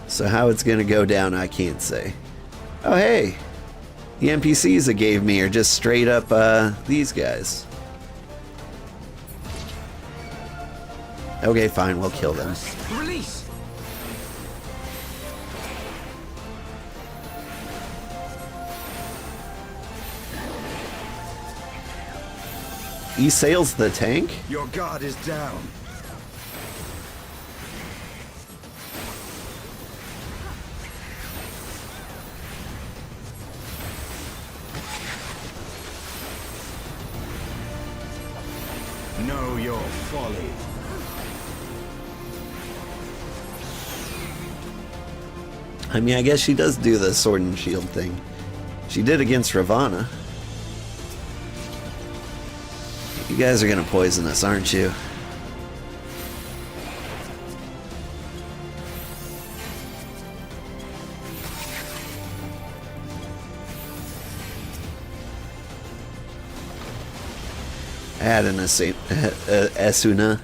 So how it's gonna go down, I can't say. Oh hey, the NPCs it gave me are just straight up these guys. Okay, fine, we'll kill them. Release! He sails the tank? Your guard is down. Know your folly. I mean, I guess she does do the sword and shield thing. She did against Ravana. You guys are gonna poison us, aren't you? Add an Asuna.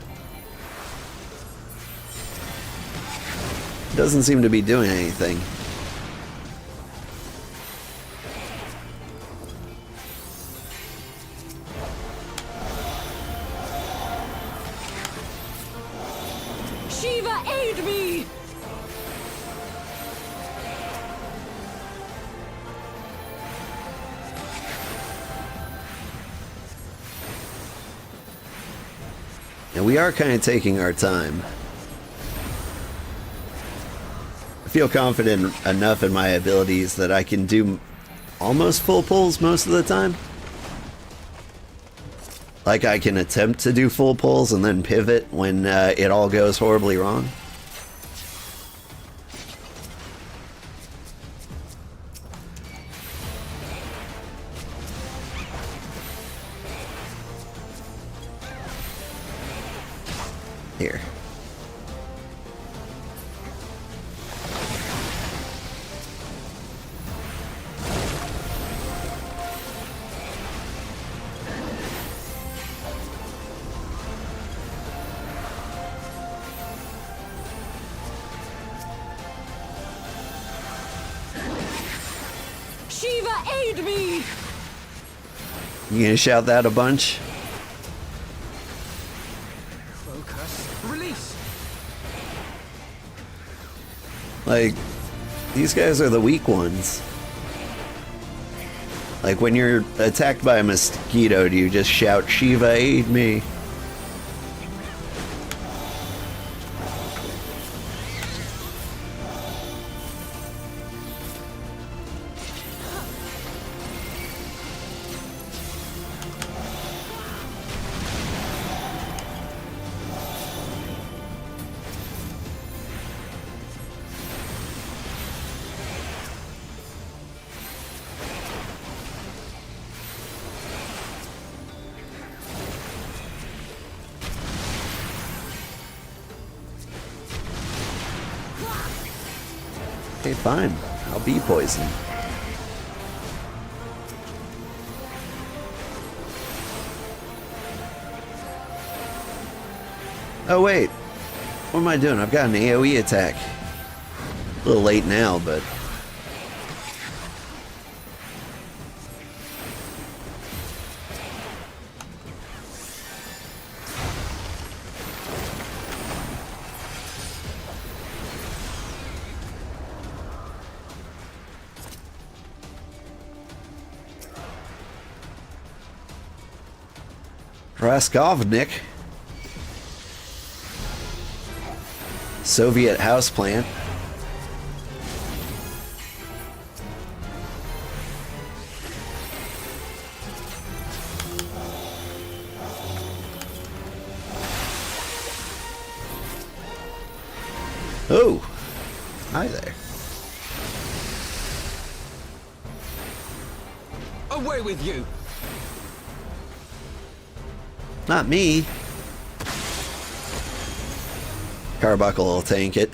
Doesn't seem to be doing anything. Shiva, aid me! And we are kind of taking our time. I feel confident enough in my abilities that I can do almost full pulls most of the time. Like I can attempt to do full pulls and then pivot when it all goes horribly wrong. Here. Shiva, aid me! You gonna shout that a bunch? Focus. Release! Like, these guys are the weak ones. Like, when you're attacked by a mosquito, do you just shout, Shiva, aid me? Okay, fine. I'll be poisoned. Oh wait, what am I doing? I've got an AoE attack. A little late now, but... Raskovnik. Soviet houseplant. Oh, hi there. Away with you! Not me. Carbuncle will tank it.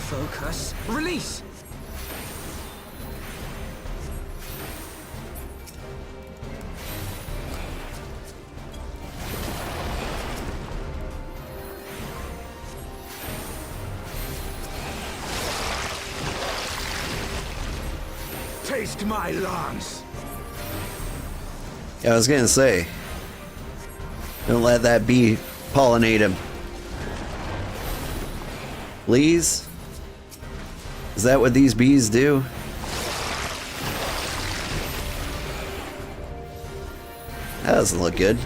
Focus. Release! Taste my lungs! Yeah, I was gonna say, don't let that bee pollinate him. Please? Is that what these bees do? That doesn't look good.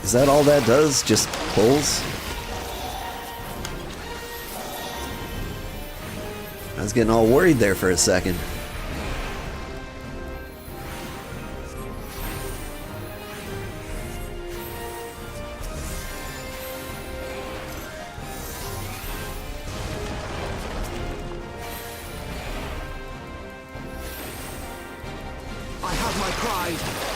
Is that all that does? Just pulls? I was getting all worried there for a second. I have my pride!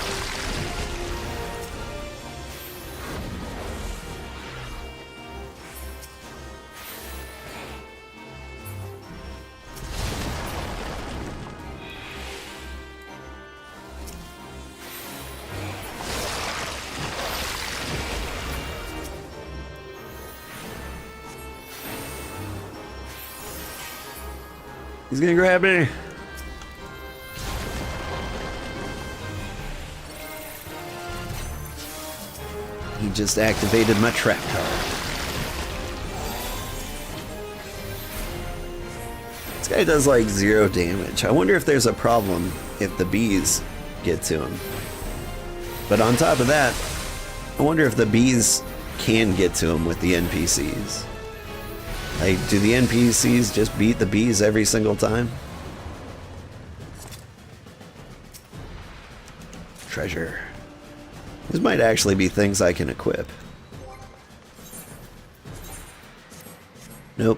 He's gonna grab me. He just activated my trap card. This guy does like 0 damage. I wonder if there's a problem if the bees get to him. But on top of that, I wonder if the bees can get to him with the NPCs. Like, do the NPCs just beat the bees every single time? Treasure. These might actually be things I can equip. Nope.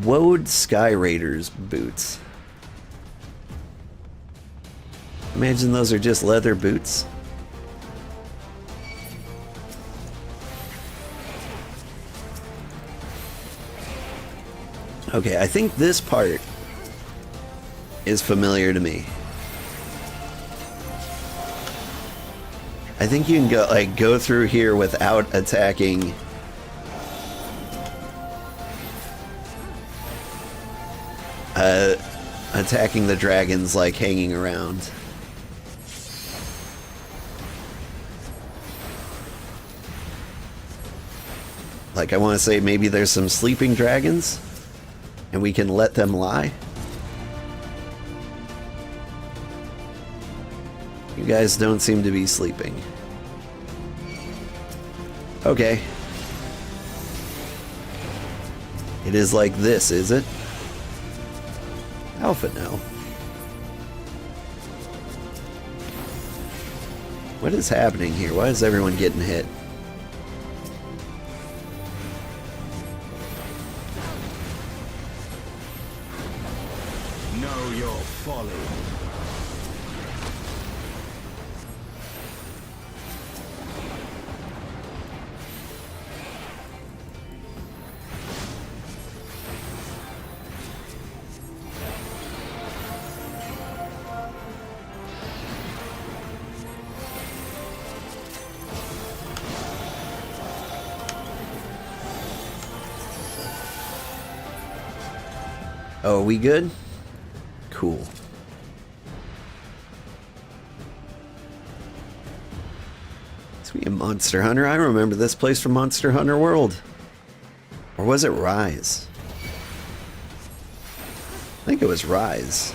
Woad Sky Raiders boots. Imagine those are just leather boots. Okay, I think this part is familiar to me. I think you can go through here without attacking attacking the dragons like hanging around. Like, I want to say maybe there's some sleeping dragons and we can let them lie. You guys don't seem to be sleeping. Okay. It is like this, is it? Alpha, no. What is happening here? Why is everyone getting hit? Know your folly. Oh, are we good? Cool. Sweet Monster Hunter. I remember this place from Monster Hunter World. Or was it Rise? I think it was Rise.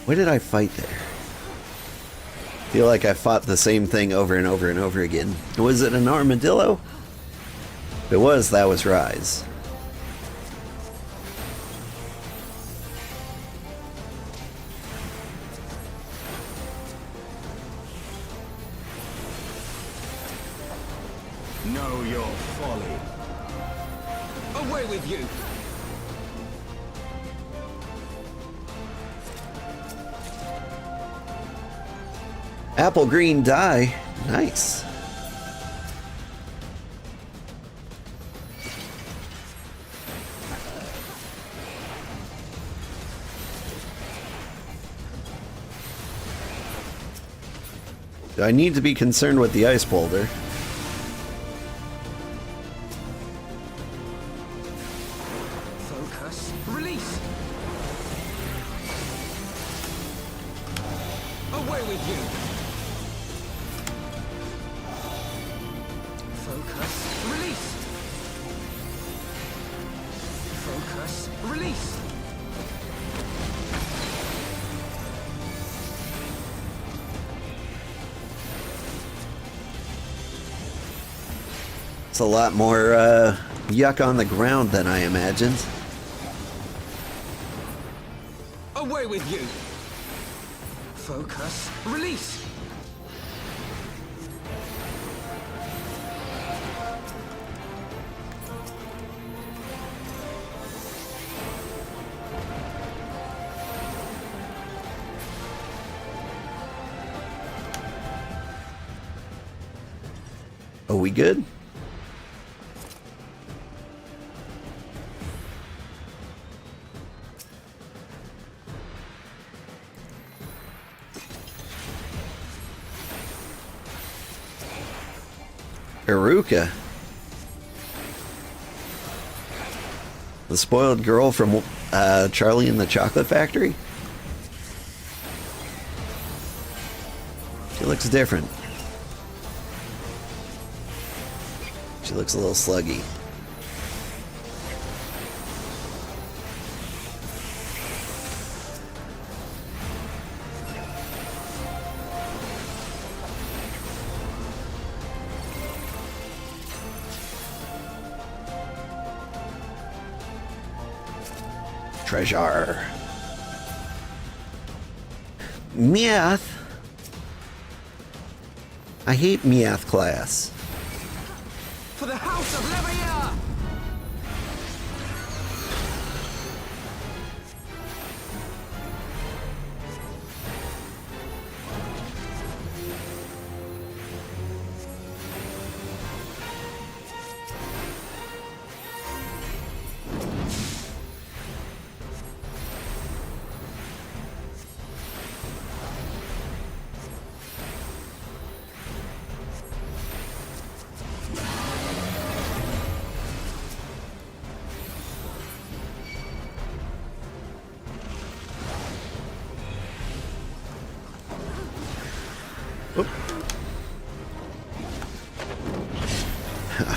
What did I fight there? I feel like I fought the same thing over and over and over again. Was it an armadillo? If it was, that was Rise. Know your folly. Away with you! Apple green dye. Nice. Do I need to be concerned with the ice boulder? Focus. Release! Away with you! Focus. Release! Focus. Release! It's a lot more yuck on the ground than I imagined. Away with you! Focus. Release! Are we good? Iruka. The spoiled girl from Charlie and the Chocolate Factory? She looks different. She looks a little sluggy. Treasure. Meath. I hate Meath class. For the House of Levier!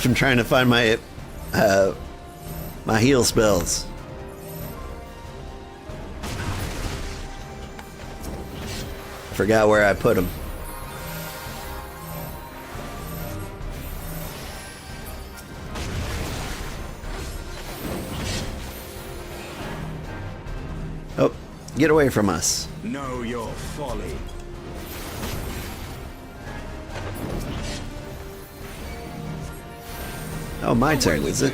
I'm trying to find my my heal spells. Forgot where I put them. Oh, get away from us. Know your folly. Oh, my turn, is it?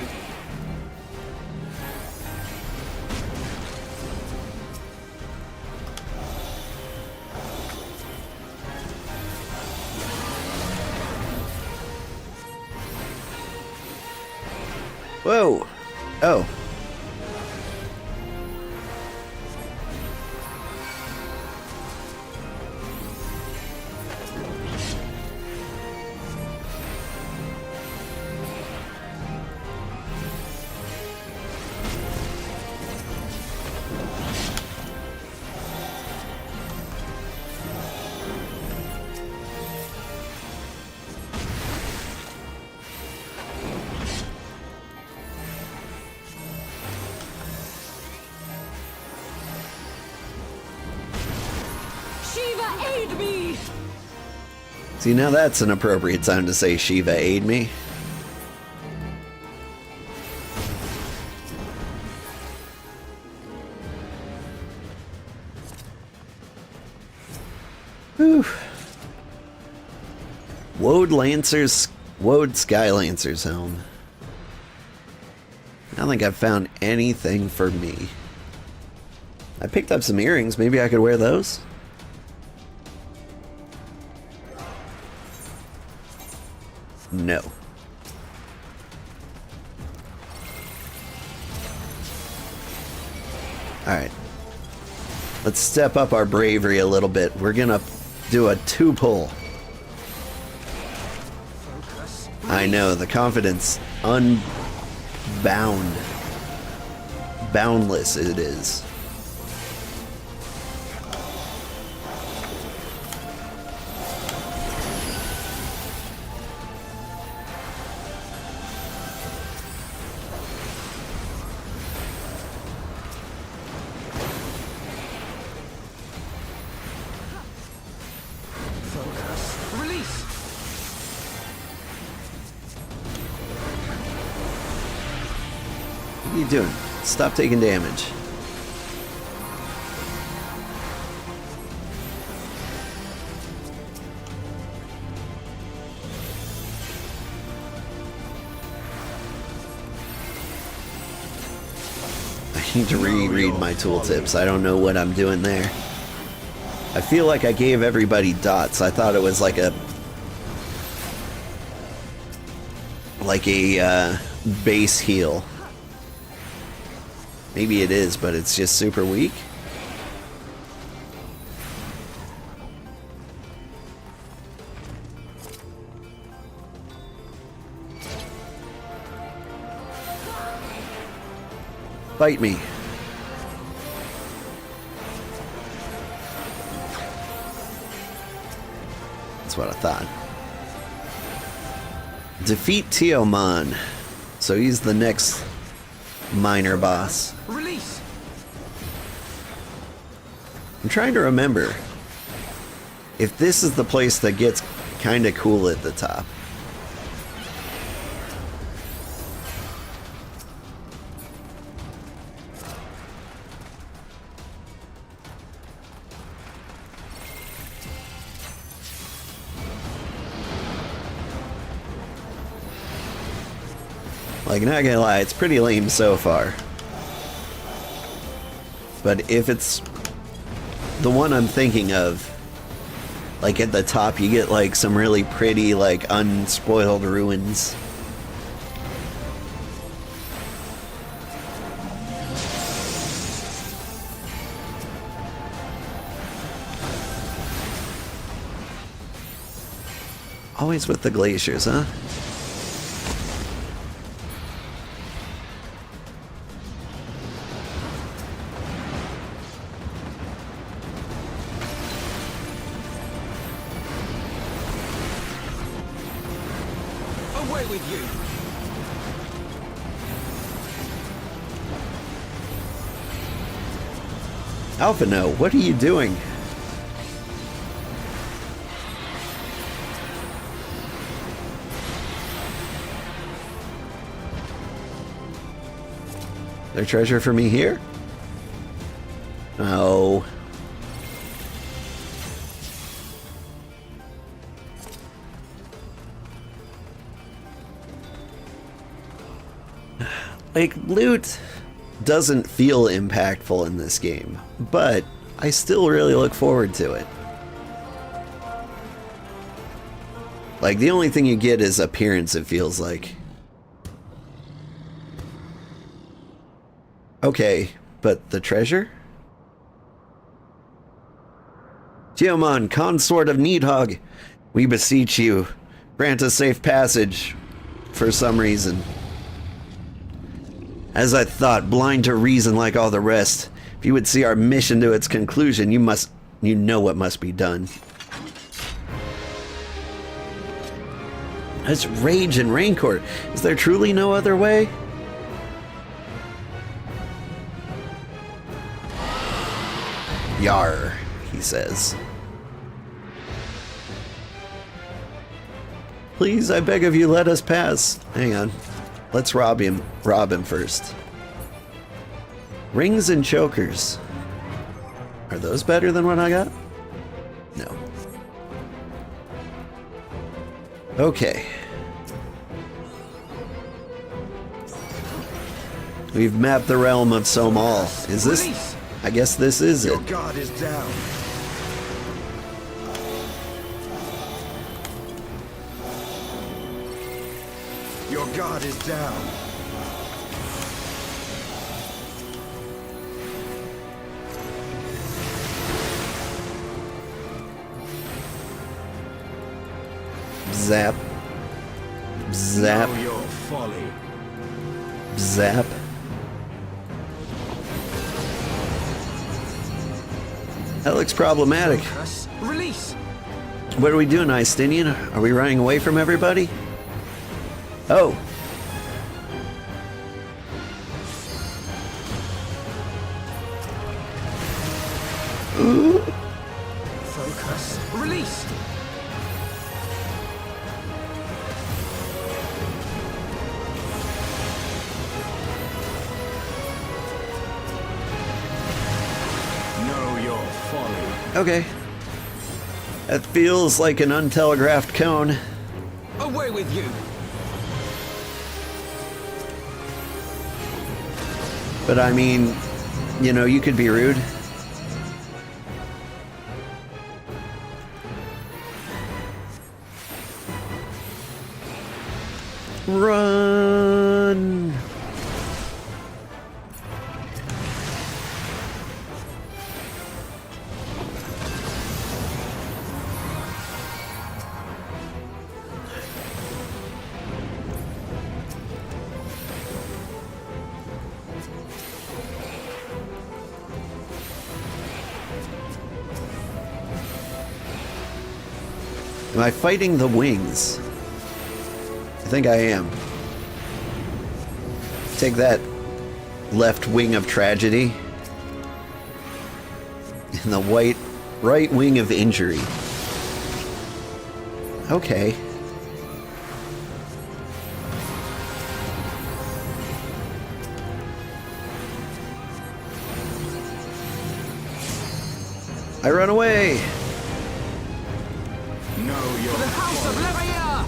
Whoa! Oh. Shiva, aid me! See, now that's an appropriate time to say Shiva, aid me. Whew. Woad Sky Lancer's home. I don't think I've found anything for me. I picked up some earrings. Maybe I could wear those? No. Alright. Let's step up our bravery a little bit. We're gonna do a 2-pull. I know, the confidence, boundless it is. What are you doing? Stop taking damage. I need to reread my tooltips. I don't know what I'm doing there. I feel like I gave everybody dots. I thought it was like a base heal. Maybe it is, but it's just super weak. Bite me. That's what I thought. Defeat Tiomon. So he's the next minor boss. Release. I'm trying to remember if this is the place that gets kind of cool at the top. Like, not gonna lie, it's pretty lame so far. But if it's the one I'm thinking of, like at the top you get like some really pretty, like, unspoiled ruins. Always with the glaciers, huh? Away with you. Alphino, what are you doing? Their treasure for me here? Oh. Like, loot doesn't feel impactful in this game, but I still really look forward to it. Like, the only thing you get is appearance, it feels like. Okay, but the treasure? Geomon, consort of Needhog, we beseech you, grant us safe passage for some reason. As I thought, blind to reason like all the rest, if you would see our mission to its conclusion, you know what must be done. That's rage and rancor. Is there truly no other way? Yar, he says. Please, I beg of you, let us pass. Hang on. Let's rob him first. Rings and chokers. Are those better than what I got? No. Okay. We've mapped the realm of Sohm. Is this? I guess this is it. Your guard is down. Your guard is down. Zap. Zap. Know your folly. Zap. That looks problematic. Release. What are we doing, Istinian? Are we running away from everybody? Oh. Focus. Release. Know your folly. Okay. That feels like an untelegraphed cone. Away with you. But I mean, you know, you could be rude. Run! Am I fighting the wings? I think I am. Take that, left wing of tragedy. And the right wing of injury. Okay. I run away. Know your The House of Levier.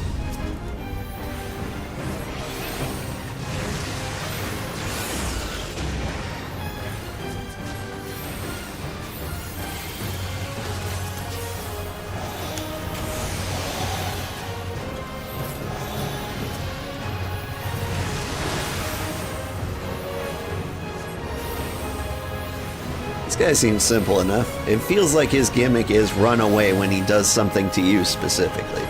This guy seems simple enough. It feels like his gimmick is run away when he does something to you specifically.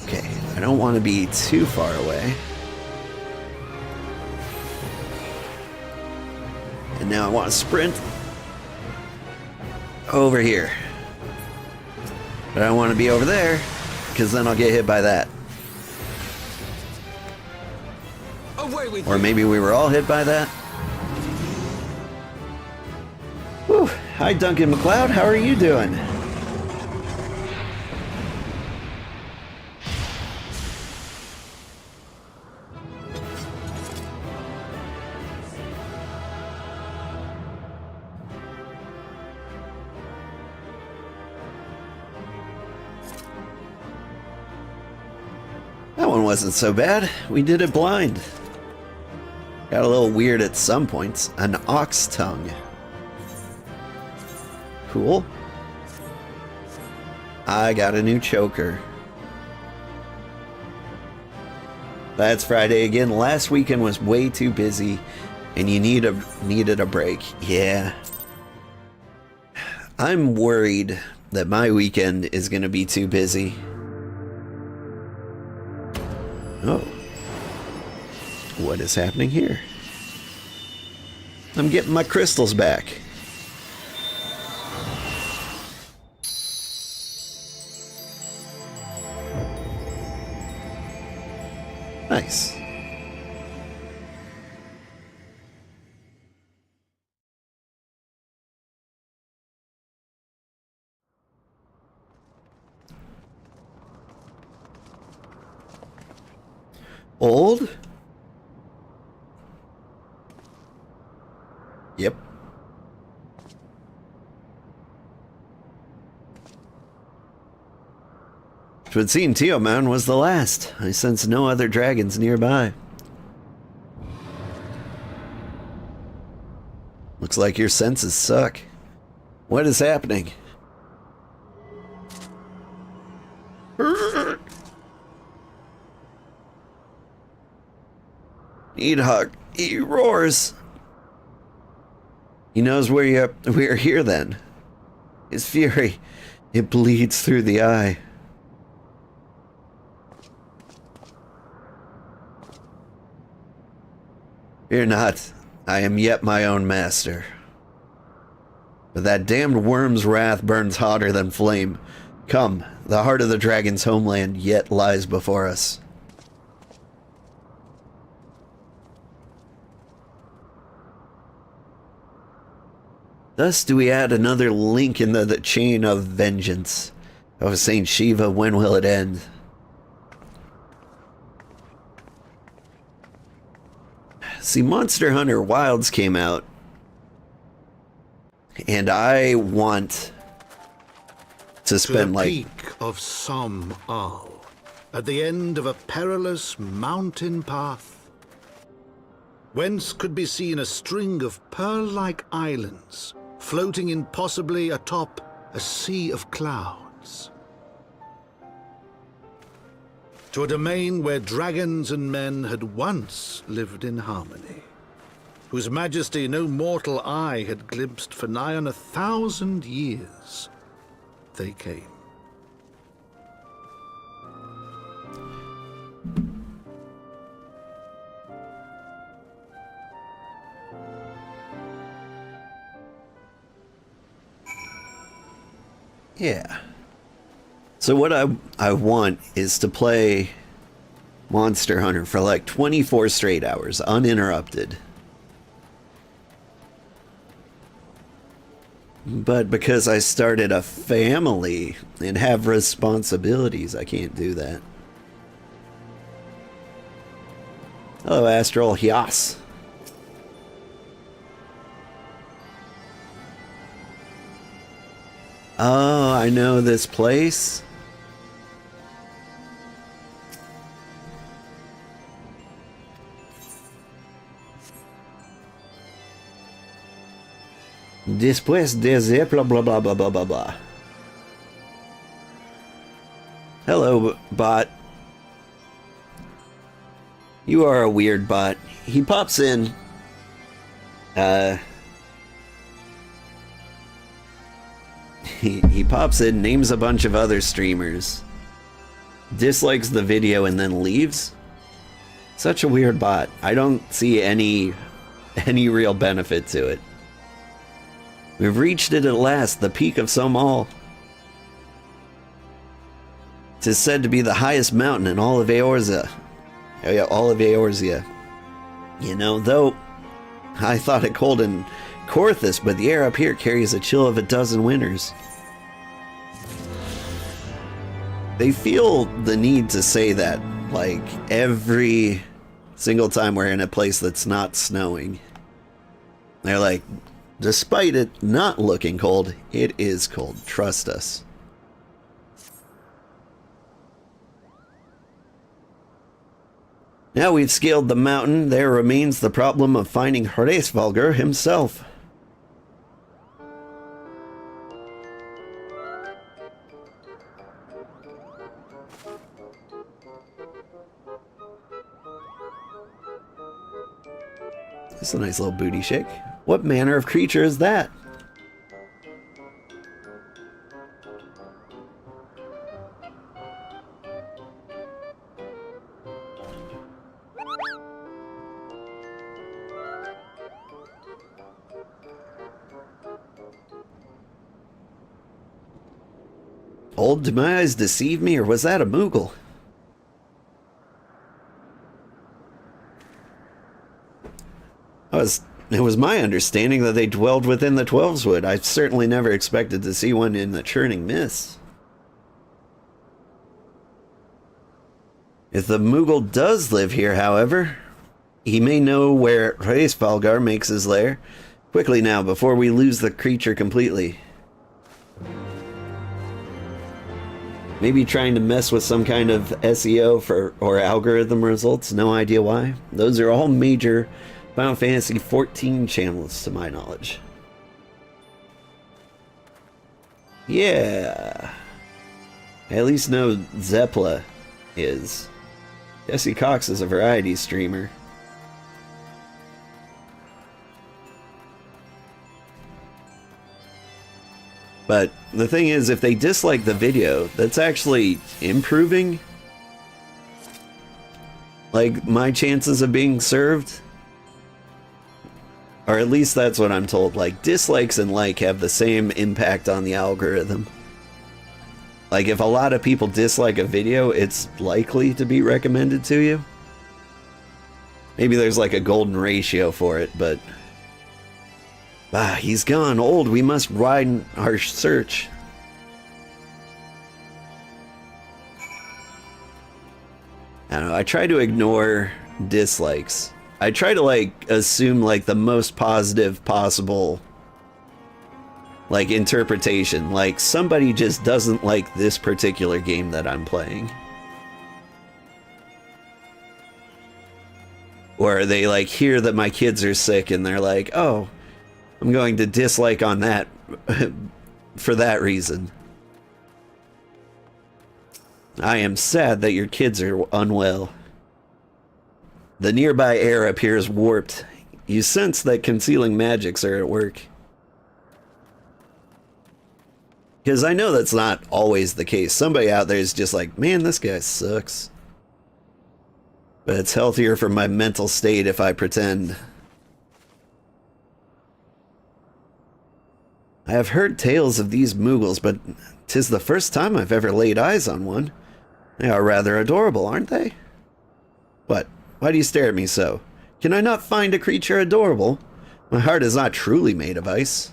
Okay, I don't want to be too far away. And now I want to sprint over here. But I don't want to be over there, because then I'll get hit by that. Away with Or you. maybe we were all hit by that. Whew. Hi, Duncan MacLeod. How are you doing? That one wasn't so bad. We did it blind. Got a little weird at some points. An ox tongue. Cool. I got a new choker. That's Friday again. Last weekend was way too busy, and you needed a break. Yeah. I'm worried that my weekend is going to be too busy. Oh. What is happening here? I'm getting my crystals back. Nice. Old? Yep. It would seem Teoman was the last. I sense no other dragons nearby. Looks like your senses suck. What is happening? Needhog, he roars. He knows we are here then. His fury, it bleeds through the eye. Fear not, I am yet my own master. But that damned worm's wrath burns hotter than flame. Come, the heart of the dragon's homeland yet lies before us. Thus do we add another link in the chain of vengeance. Oh, Saint Shiva, when will it end? See, Monster Hunter Wilds came out, and I want to spend the peak of Sohm, at the end of a perilous mountain path, whence could be seen a string of pearl-like islands floating impossibly atop a sea of clouds. To a domain where dragons and men had once lived in harmony, whose majesty no mortal eye had glimpsed for nigh on 1,000 years, they came. Yeah. So what I want is to play Monster Hunter for like 24 straight hours, uninterrupted. But because I started a family and have responsibilities, I can't do that. Hello, Astral Hyas. Oh, I know this place. Después de blah blah blah blah blah blah blah. Hello, bot. You are a weird bot. He pops in. He pops in, names a bunch of other streamers, dislikes the video, and then leaves. Such a weird bot. I don't see any real benefit to it. We've reached it at last, the peak of Sohm. It is said to be the highest mountain in all of Eorzea. Oh yeah, all of Eorzea. You know, though, I thought it cold in Korthus, but the air up here carries a chill of a dozen winters. They feel the need to say that, like, every single time we're in a place that's not snowing. They're like, despite it not looking cold, it is cold. Trust us. Now we've scaled the mountain, there remains the problem of finding Hraesvalgr himself. That's a nice little booty shake. What manner of creature is that? Old, did my eyes deceive me, or was that a Moogle? It was my understanding that they dwelled within the Twelveswood. I certainly never expected to see one in the churning mist. If the Moogle does live here, however, he may know where Hraesvalgr makes his lair. Quickly now, before we lose the creature completely. Maybe trying to mess with some kind of SEO or algorithm results. No idea why. Those are all major Final Fantasy XIV channels, to my knowledge. Yeah. I at least know Zeppla is. Jesse Cox is a variety streamer. But the thing is, if they dislike the video, that's actually improving, like, my chances of being served. Or at least that's what I'm told. Like, dislikes and like have the same impact on the algorithm. Like, if a lot of people dislike a video, it's likely to be recommended to you. Maybe there's like a golden ratio for it, but... Ah, he's gone. Old, we must widen our search. I don't know, I try to ignore dislikes. I try to, like, assume, like, the most positive possible, like, interpretation. Like, somebody just doesn't like this particular game that I'm playing. Or they, like, hear that my kids are sick and they're like, oh, I'm going to dislike on that for that reason. I am sad that your kids are unwell. The nearby air appears warped. You sense that concealing magics are at work. Because I know that's not always the case. Somebody out there is just like, man, this guy sucks. But it's healthier for my mental state if I pretend. I have heard tales of these Moogles, but 'tis the first time I've ever laid eyes on one. They are rather adorable, aren't they? What? Why do you stare at me so? Can I not find a creature adorable? My heart is not truly made of ice.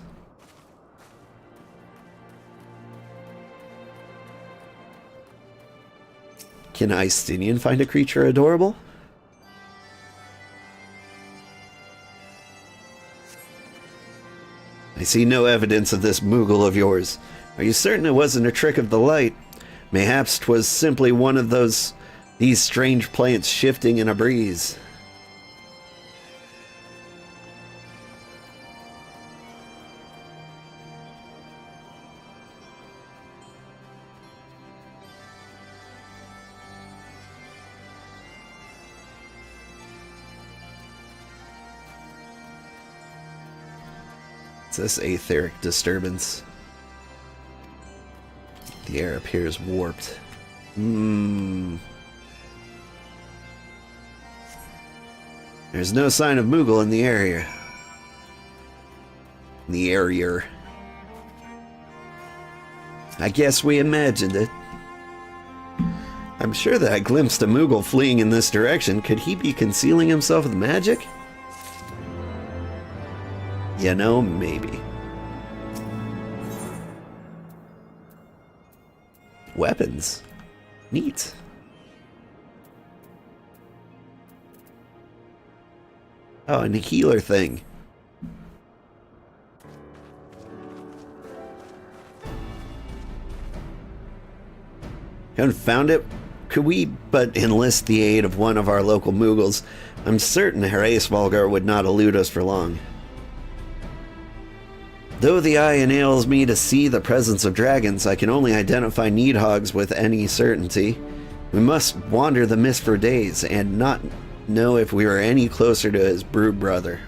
Can Istinian find a creature adorable? I see no evidence of this Moogle of yours. Are you certain it wasn't a trick of the light? Mayhaps 'twas simply one of these strange plants shifting in a breeze. It's this etheric disturbance. The air appears warped. There's no sign of Moogle in the area. I guess we imagined it. I'm sure that I glimpsed a Moogle fleeing in this direction. Could he be concealing himself with magic? You know, maybe. Weapons. Neat. Oh, and a healer thing. Haven't found it? could we but enlist the aid of one of our local Moogles, I'm certain Hraesvalgar would not elude us for long. Though the eye enables me to see the presence of dragons, I can only identify Needhogs with any certainty. We must wander the mist for days and not know if we are any closer to his brood brother.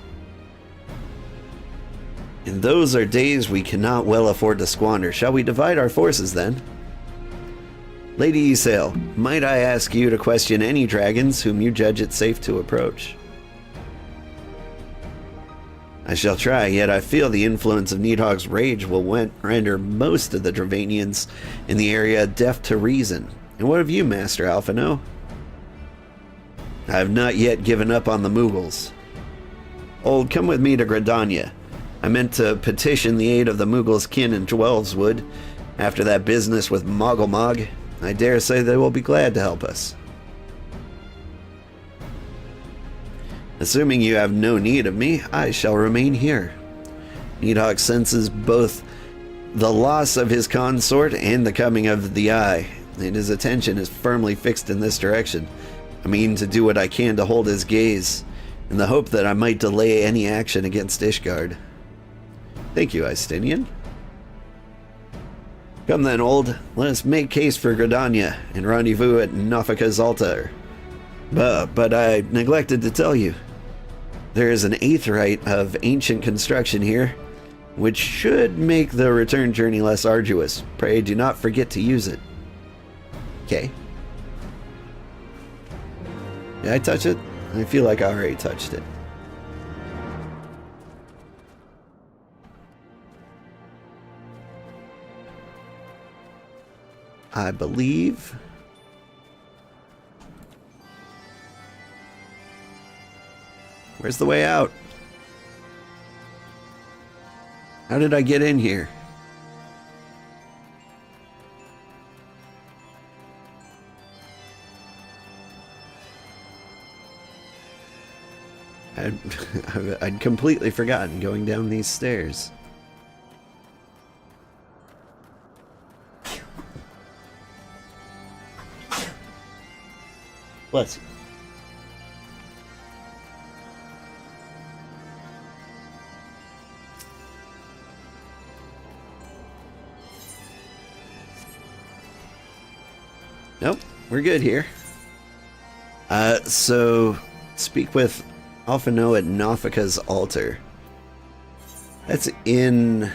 And those are days we cannot well afford to squander. Shall we divide our forces then? Lady Isael, might I ask you to question any dragons whom you judge it safe to approach? I shall try, yet I feel the influence of Needhog's rage will render most of the Dravanians in the area deaf to reason. And what of you, Master Alphino? I have not yet given up on the Moogles. Old, come with me to Gridania. I meant to petition the aid of the Moogles' kin in Dwellswood. After that business with Mogglemog, I dare say they will be glad to help us. Assuming you have no need of me, I shall remain here. Needhog senses both the loss of his consort and the coming of the Eye, and his attention is firmly fixed in this direction. I mean to do what I can to hold his gaze, in the hope that I might delay any action against Ishgard. Thank you, Istinian. Come then, Old. Let us make case for Gridania and rendezvous at Nofika's altar. But I neglected to tell you. There is an aetheryte of ancient construction here, which should make the return journey less arduous. Pray do not forget to use it. Okay. Did I touch it? I feel like I already touched it. I believe... Where's the way out? How did I get in here? I'd completely forgotten going down these stairs. Bless you. Nope, we're good here. So speak with Alphino at Nofika's altar. That's in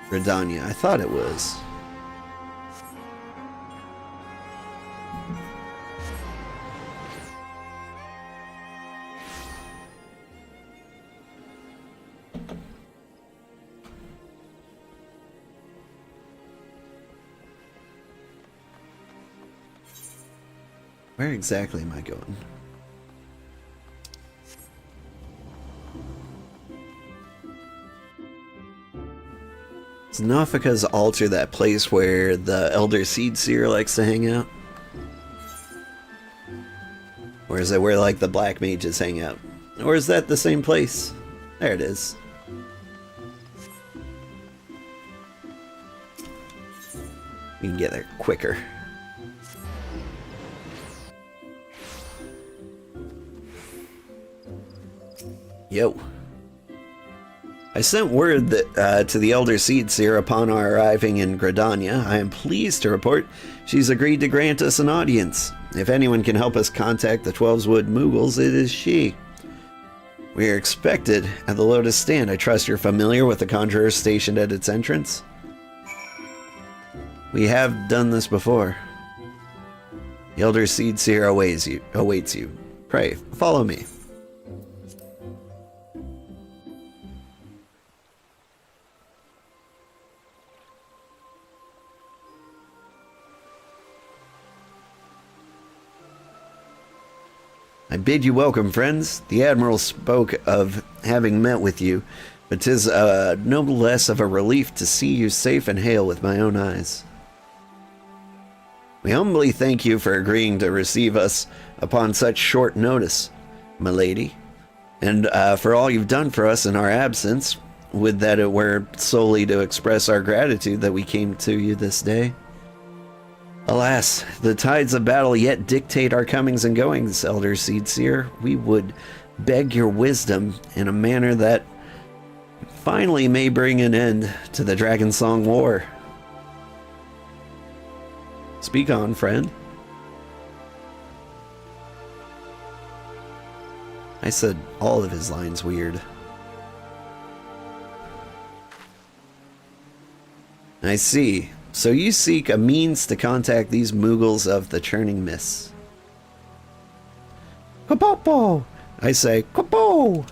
Gridania. I thought it was. Where exactly am I going? Is Nofika's altar that place where the Elder Seed Seer likes to hang out? Or is it where, like, the Black Mages hang out? Or is that the same place? There it is. We can get there quicker. Yo. I sent word that, to the Elder Seed Seer upon our arriving in Gridania. I am pleased to report she's agreed to grant us an audience. If anyone can help us contact the Twelveswood Moogles, it is she. We are expected at the Lotus Stand. I trust you're familiar with the Conjurer stationed at its entrance? We have done this before. The Elder Seed Seer awaits you. Pray, follow me. I bid you welcome, friends. The Admiral spoke of having met with you, but 'tis no less of a relief to see you safe and hale with my own eyes. We humbly thank you for agreeing to receive us upon such short notice, my lady, and for all you've done for us in our absence. Would that it were solely to express our gratitude that we came to you this day. Alas, the tides of battle yet dictate our comings and goings, Elder Seedseer. We would beg your wisdom in a manner that finally may bring an end to the Dragonsong War. Speak on, friend. I said all of his lines weird. I see. So you seek a means to contact these Moogles of the Churning Mists. Kapopo! I say, Kapo!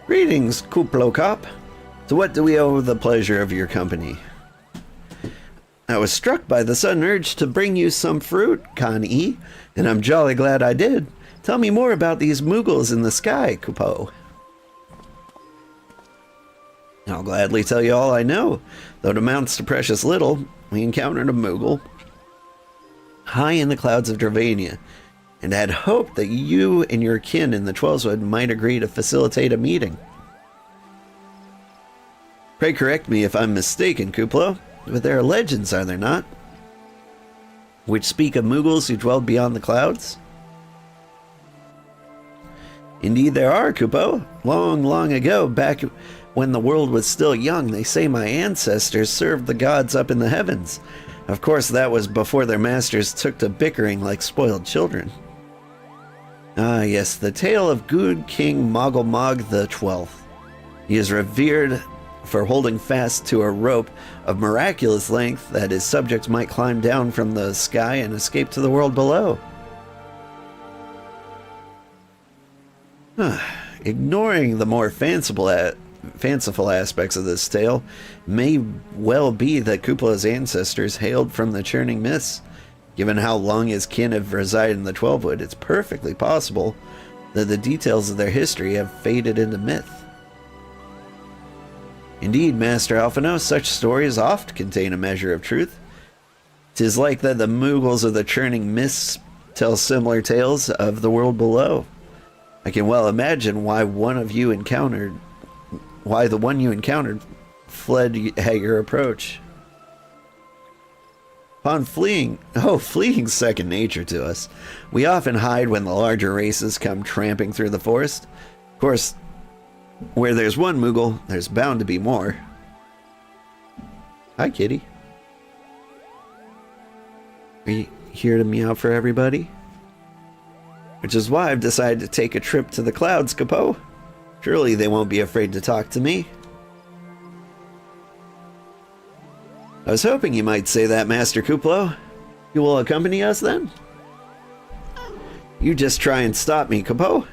Greetings, Kuplokop. To what do we owe the pleasure of your company? I was struck by the sudden urge to bring you some fruit, Kan-E, and I'm jolly glad I did. Tell me more about these Moogles in the sky, Kupo. I'll gladly tell you all I know, though it amounts to precious little. We encountered a Moogle high in the clouds of Dravania, and had hoped that you and your kin in the Twelveswood might agree to facilitate a meeting. Pray correct me if I'm mistaken, Kuplo, but there are legends, are there not, which speak of Moogles who dwelled beyond the clouds? Indeed there are, Kupo. Long, long ago, back when the world was still young, they say my ancestors served the gods up in the heavens. Of course, that was before their masters took to bickering like spoiled children. Ah, yes, the tale of good King Mogglmog the 12th. He is revered for holding fast to a rope of miraculous length that his subjects might climb down from the sky and escape to the world below. Ignoring the more fanciful aspects of this tale, may well be that Kupla's ancestors hailed from the Churning Mists. Given how long his kin have resided in the Twelvewood, it's perfectly possible that the details of their history have faded into myth. Indeed, Master Alphino, such stories oft contain a measure of truth. 'Tis like that the Moogles of the Churning Mists tell similar tales of the world below. I can well imagine why the one you encountered fled at your approach. Upon fleeing second nature to us. We often hide when the larger races come tramping through the forest. Of course, where there's one Moogle, there's bound to be more. Hi, kitty. Are you here to meow for everybody? Which is why I've decided to take a trip to the clouds, Kapo. Surely they won't be afraid to talk to me. I was hoping you might say that, Master Kuplo. You will accompany us, then? You just try and stop me, Kapo.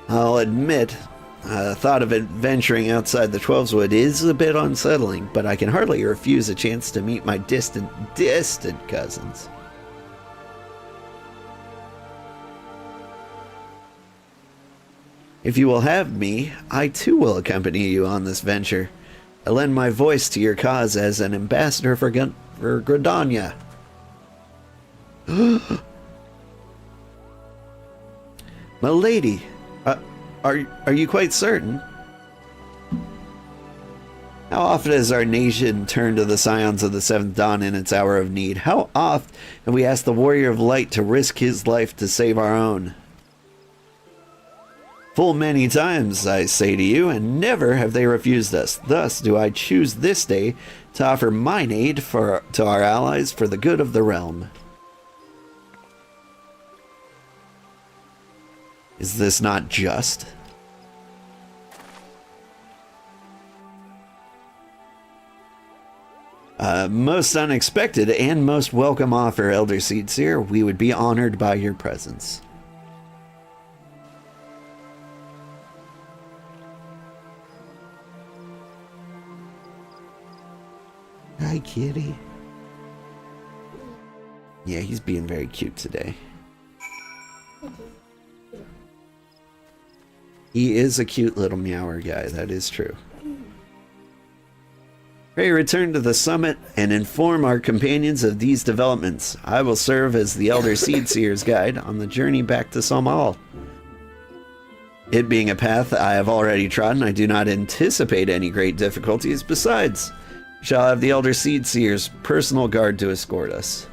I'll admit, the thought of adventuring outside the Twelveswood is a bit unsettling, but I can hardly refuse a chance to meet my distant cousins. If you will have me, I too will accompany you on this venture. I lend my voice to your cause as an ambassador for Gridania. Milady, are you quite certain? How often has our nation turned to the scions of the Seventh Dawn in its hour of need? How oft have we asked the Warrior of Light to risk his life to save our own? Full many times, I say to you, and never have they refused us. Thus do I choose this day to offer mine aid to our allies for the good of the realm. Is this not just? Most unexpected and most welcome offer, Elder Seedseer. We would be honored by your presence. Hi, kitty. Yeah, he's being very cute today. He is a cute little meower guy, that is true. Pray return to the summit and inform our companions of these developments. I will serve as the Elder Seedseer's guide on the journey back to Sohm. It being a path I have already trodden, I do not anticipate any great difficulties. Besides, we shall have the Elder Seed Seer's personal guard to escort us.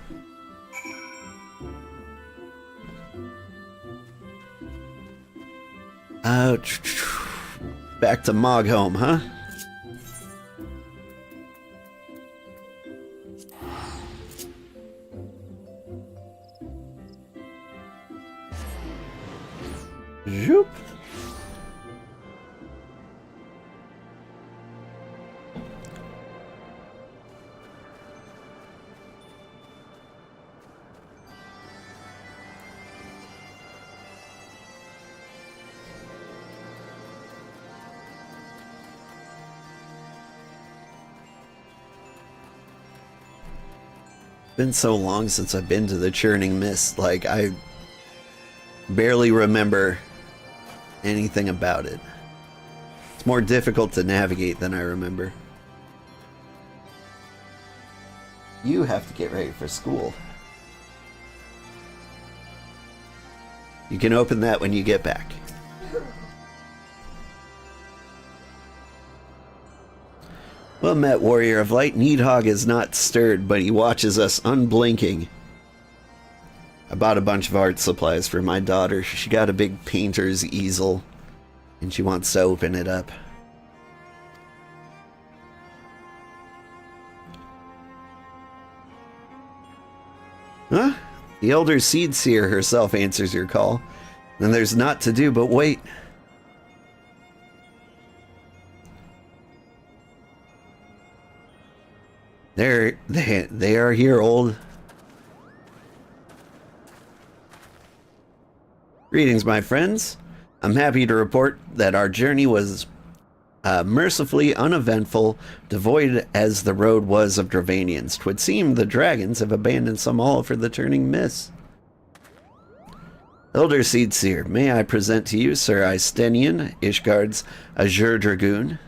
Back to Mogholm, huh? Zoop. Been so long since I've been to the Churning Mist, like I barely remember anything about it. It's more difficult to navigate than I remember. You have to get ready for school. You can open that when you get back. Well met, Warrior of Light. Needhog is not stirred, but he watches us unblinking. I bought a bunch of art supplies for my daughter. She got a big painter's easel, and she wants to open it up. Huh? The Elder Seed Seer herself answers your call. Then there's naught to do but wait. They are here, old. Greetings, my friends. I'm happy to report that our journey was mercifully uneventful, devoid as the road was of Dravanians. 'Twould seem the dragons have abandoned some all for the Turning Mist. Elder Seed Seer, may I present to you Sir Istenian, Ishgard's Azure Dragoon?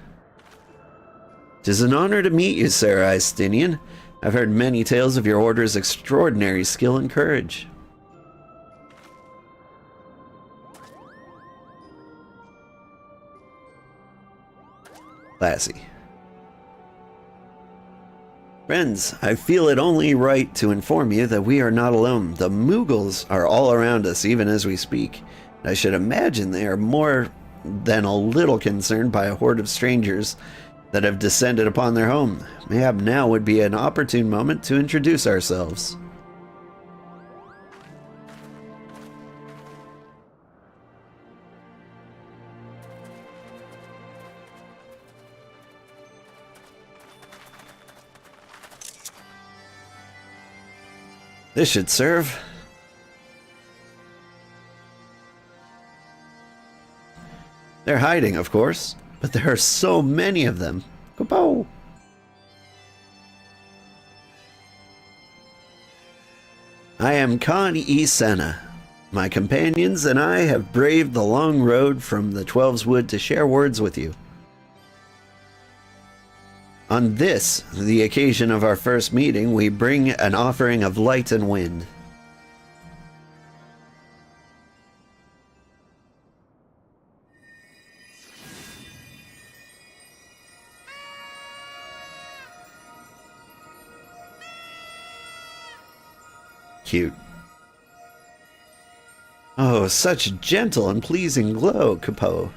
'Tis an honor to meet you, Sir Istenian. I've heard many tales of your order's extraordinary skill and courage. Classy. Friends, I feel it only right to inform you that we are not alone. The Moogles are all around us, even as we speak. I should imagine they are more than a little concerned by a horde of strangers that have descended upon their home. Mayhap now would be an opportune moment to introduce ourselves. This should serve. They're hiding, of course, but there are so many of them. Kapow! I am Khan E. Senna. My companions and I have braved the long road from the Twelves Wood to share words with you. On this, the occasion of our first meeting, we bring an offering of light and wind. Cute. Oh, such gentle and pleasing glow, Kapo.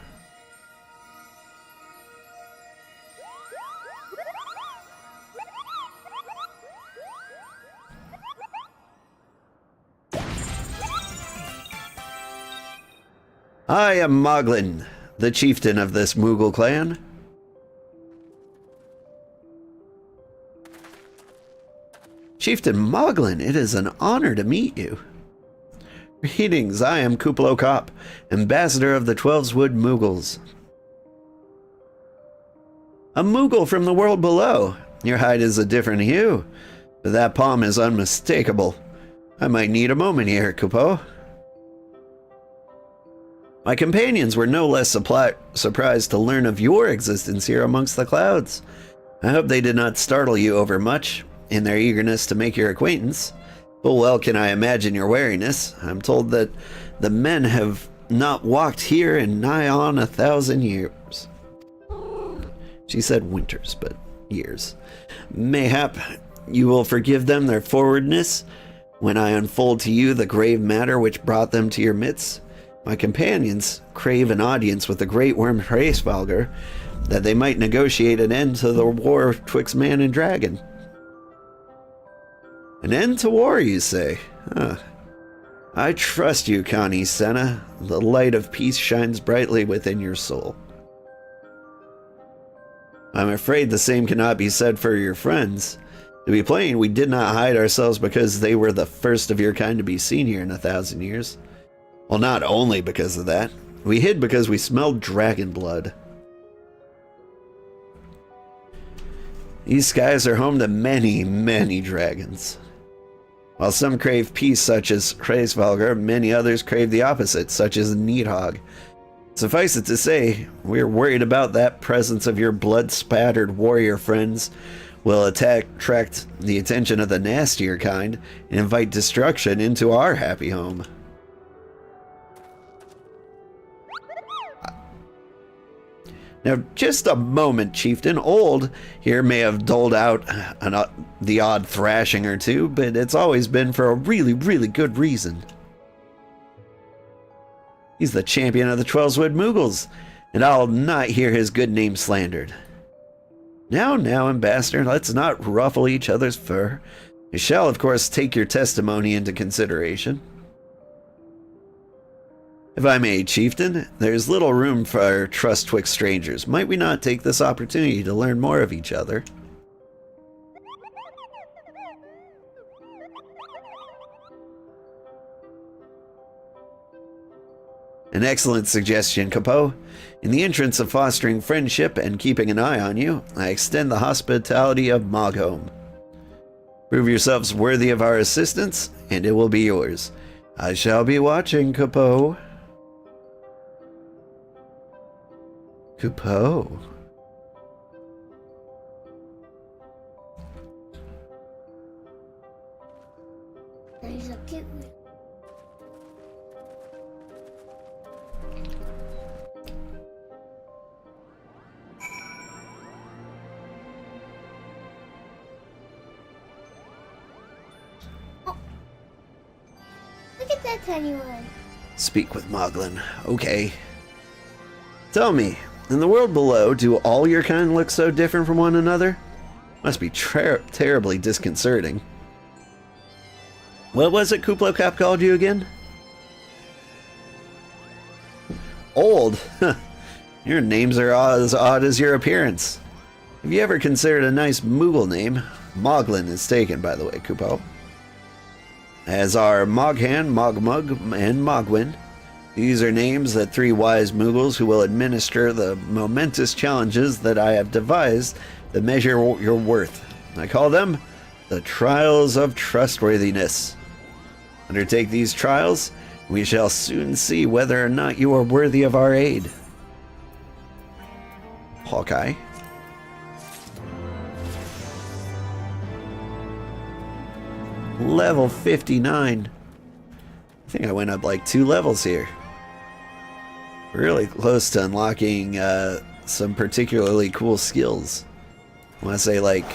I am Moglin, the chieftain of this Moogle clan. Chieftain Moglin, it is an honor to meet you. Greetings, I am Kuplo Kop, ambassador of the Twelveswood Moogles. A Moogle from the world below. Your hide is a different hue, but that palm is unmistakable. I might need a moment here, Kupo. My companions were no less surprised to learn of your existence here amongst the clouds. I hope they did not startle you overmuch in their eagerness to make your acquaintance. Full well can I imagine your wariness. I'm told that the men have not walked here in nigh on 1,000 years. She said winters, but years. Mayhap you will forgive them their forwardness when I unfold to you the grave matter which brought them to your midst. My companions crave an audience with the great worm Hraesvalgr, that they might negotiate an end to the war twixt man and dragon. An end to war, you say? Huh. I trust you, Connie Senna. The light of peace shines brightly within your soul. I'm afraid the same cannot be said for your friends. To be plain, we did not hide ourselves because they were the first of your kind to be seen here in 1,000 years. Well, not only because of that. We hid because we smelled dragon blood. These skies are home to many, many dragons. While some crave peace, such as Hraesvalgr, many others crave the opposite, such as Needhog. Suffice it to say, we're worried about that presence of your blood-spattered warrior friends will attract the attention of the nastier kind and invite destruction into our happy home. Now, just a moment, Chieftain. Old here may have doled out the odd thrashing or two, but it's always been for a really, really good reason. He's the champion of the 12-Wood Moogles, and I'll not hear his good name slandered. Now, Ambassador, let's not ruffle each other's fur. I shall, of course, take your testimony into consideration. If I may, Chieftain, there's little room for trust twixt strangers. Might we not take this opportunity to learn more of each other? An excellent suggestion, Capo. In the interest of fostering friendship and keeping an eye on you, I extend the hospitality of Mogholm. Prove yourselves worthy of our assistance, and it will be yours. I shall be watching, Capo. Capo. There's a cute one. Oh. Look at that tiny one. Speak with Moglin. Okay. Tell me, in the world below, do all your kind look so different from one another? Must be terribly disconcerting. What was it Kuplokap called you again? Old? Your names are as odd as your appearance. Have you ever considered a nice Moogle name? Moglin is taken, by the way, Kupo. As are Moghan, Mogmug, and Mogwin. These are names that three wise Moogles who will administer the momentous challenges that I have devised to measure your worth. I call them the Trials of Trustworthiness. Undertake these trials, we shall soon see whether or not you are worthy of our aid. Hawkeye. Level 59. I think I went up like 2 levels here. Really close to unlocking some particularly cool skills. I want to say like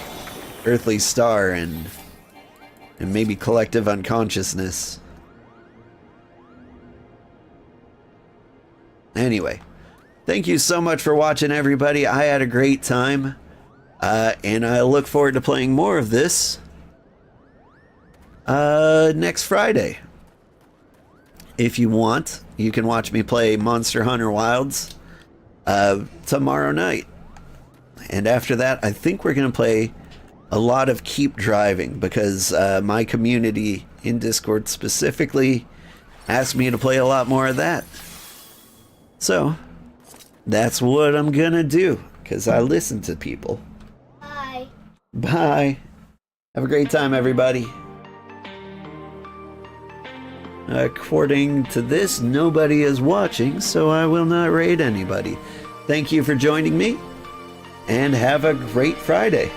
Earthly Star and maybe Collective Unconsciousness. Anyway, thank you so much for watching, everybody. I had a great time, and I look forward to playing more of this next Friday. If you want, you can watch me play Monster Hunter Wilds tomorrow night. And after that, I think we're going to play a lot of Keep Driving, because my community in Discord specifically asked me to play a lot more of that. So, that's what I'm going to do, because I listen to people. Bye. Bye. Have a great time, everybody. According to this, nobody is watching, so I will not raid anybody. Thank you for joining me, and have a great Friday.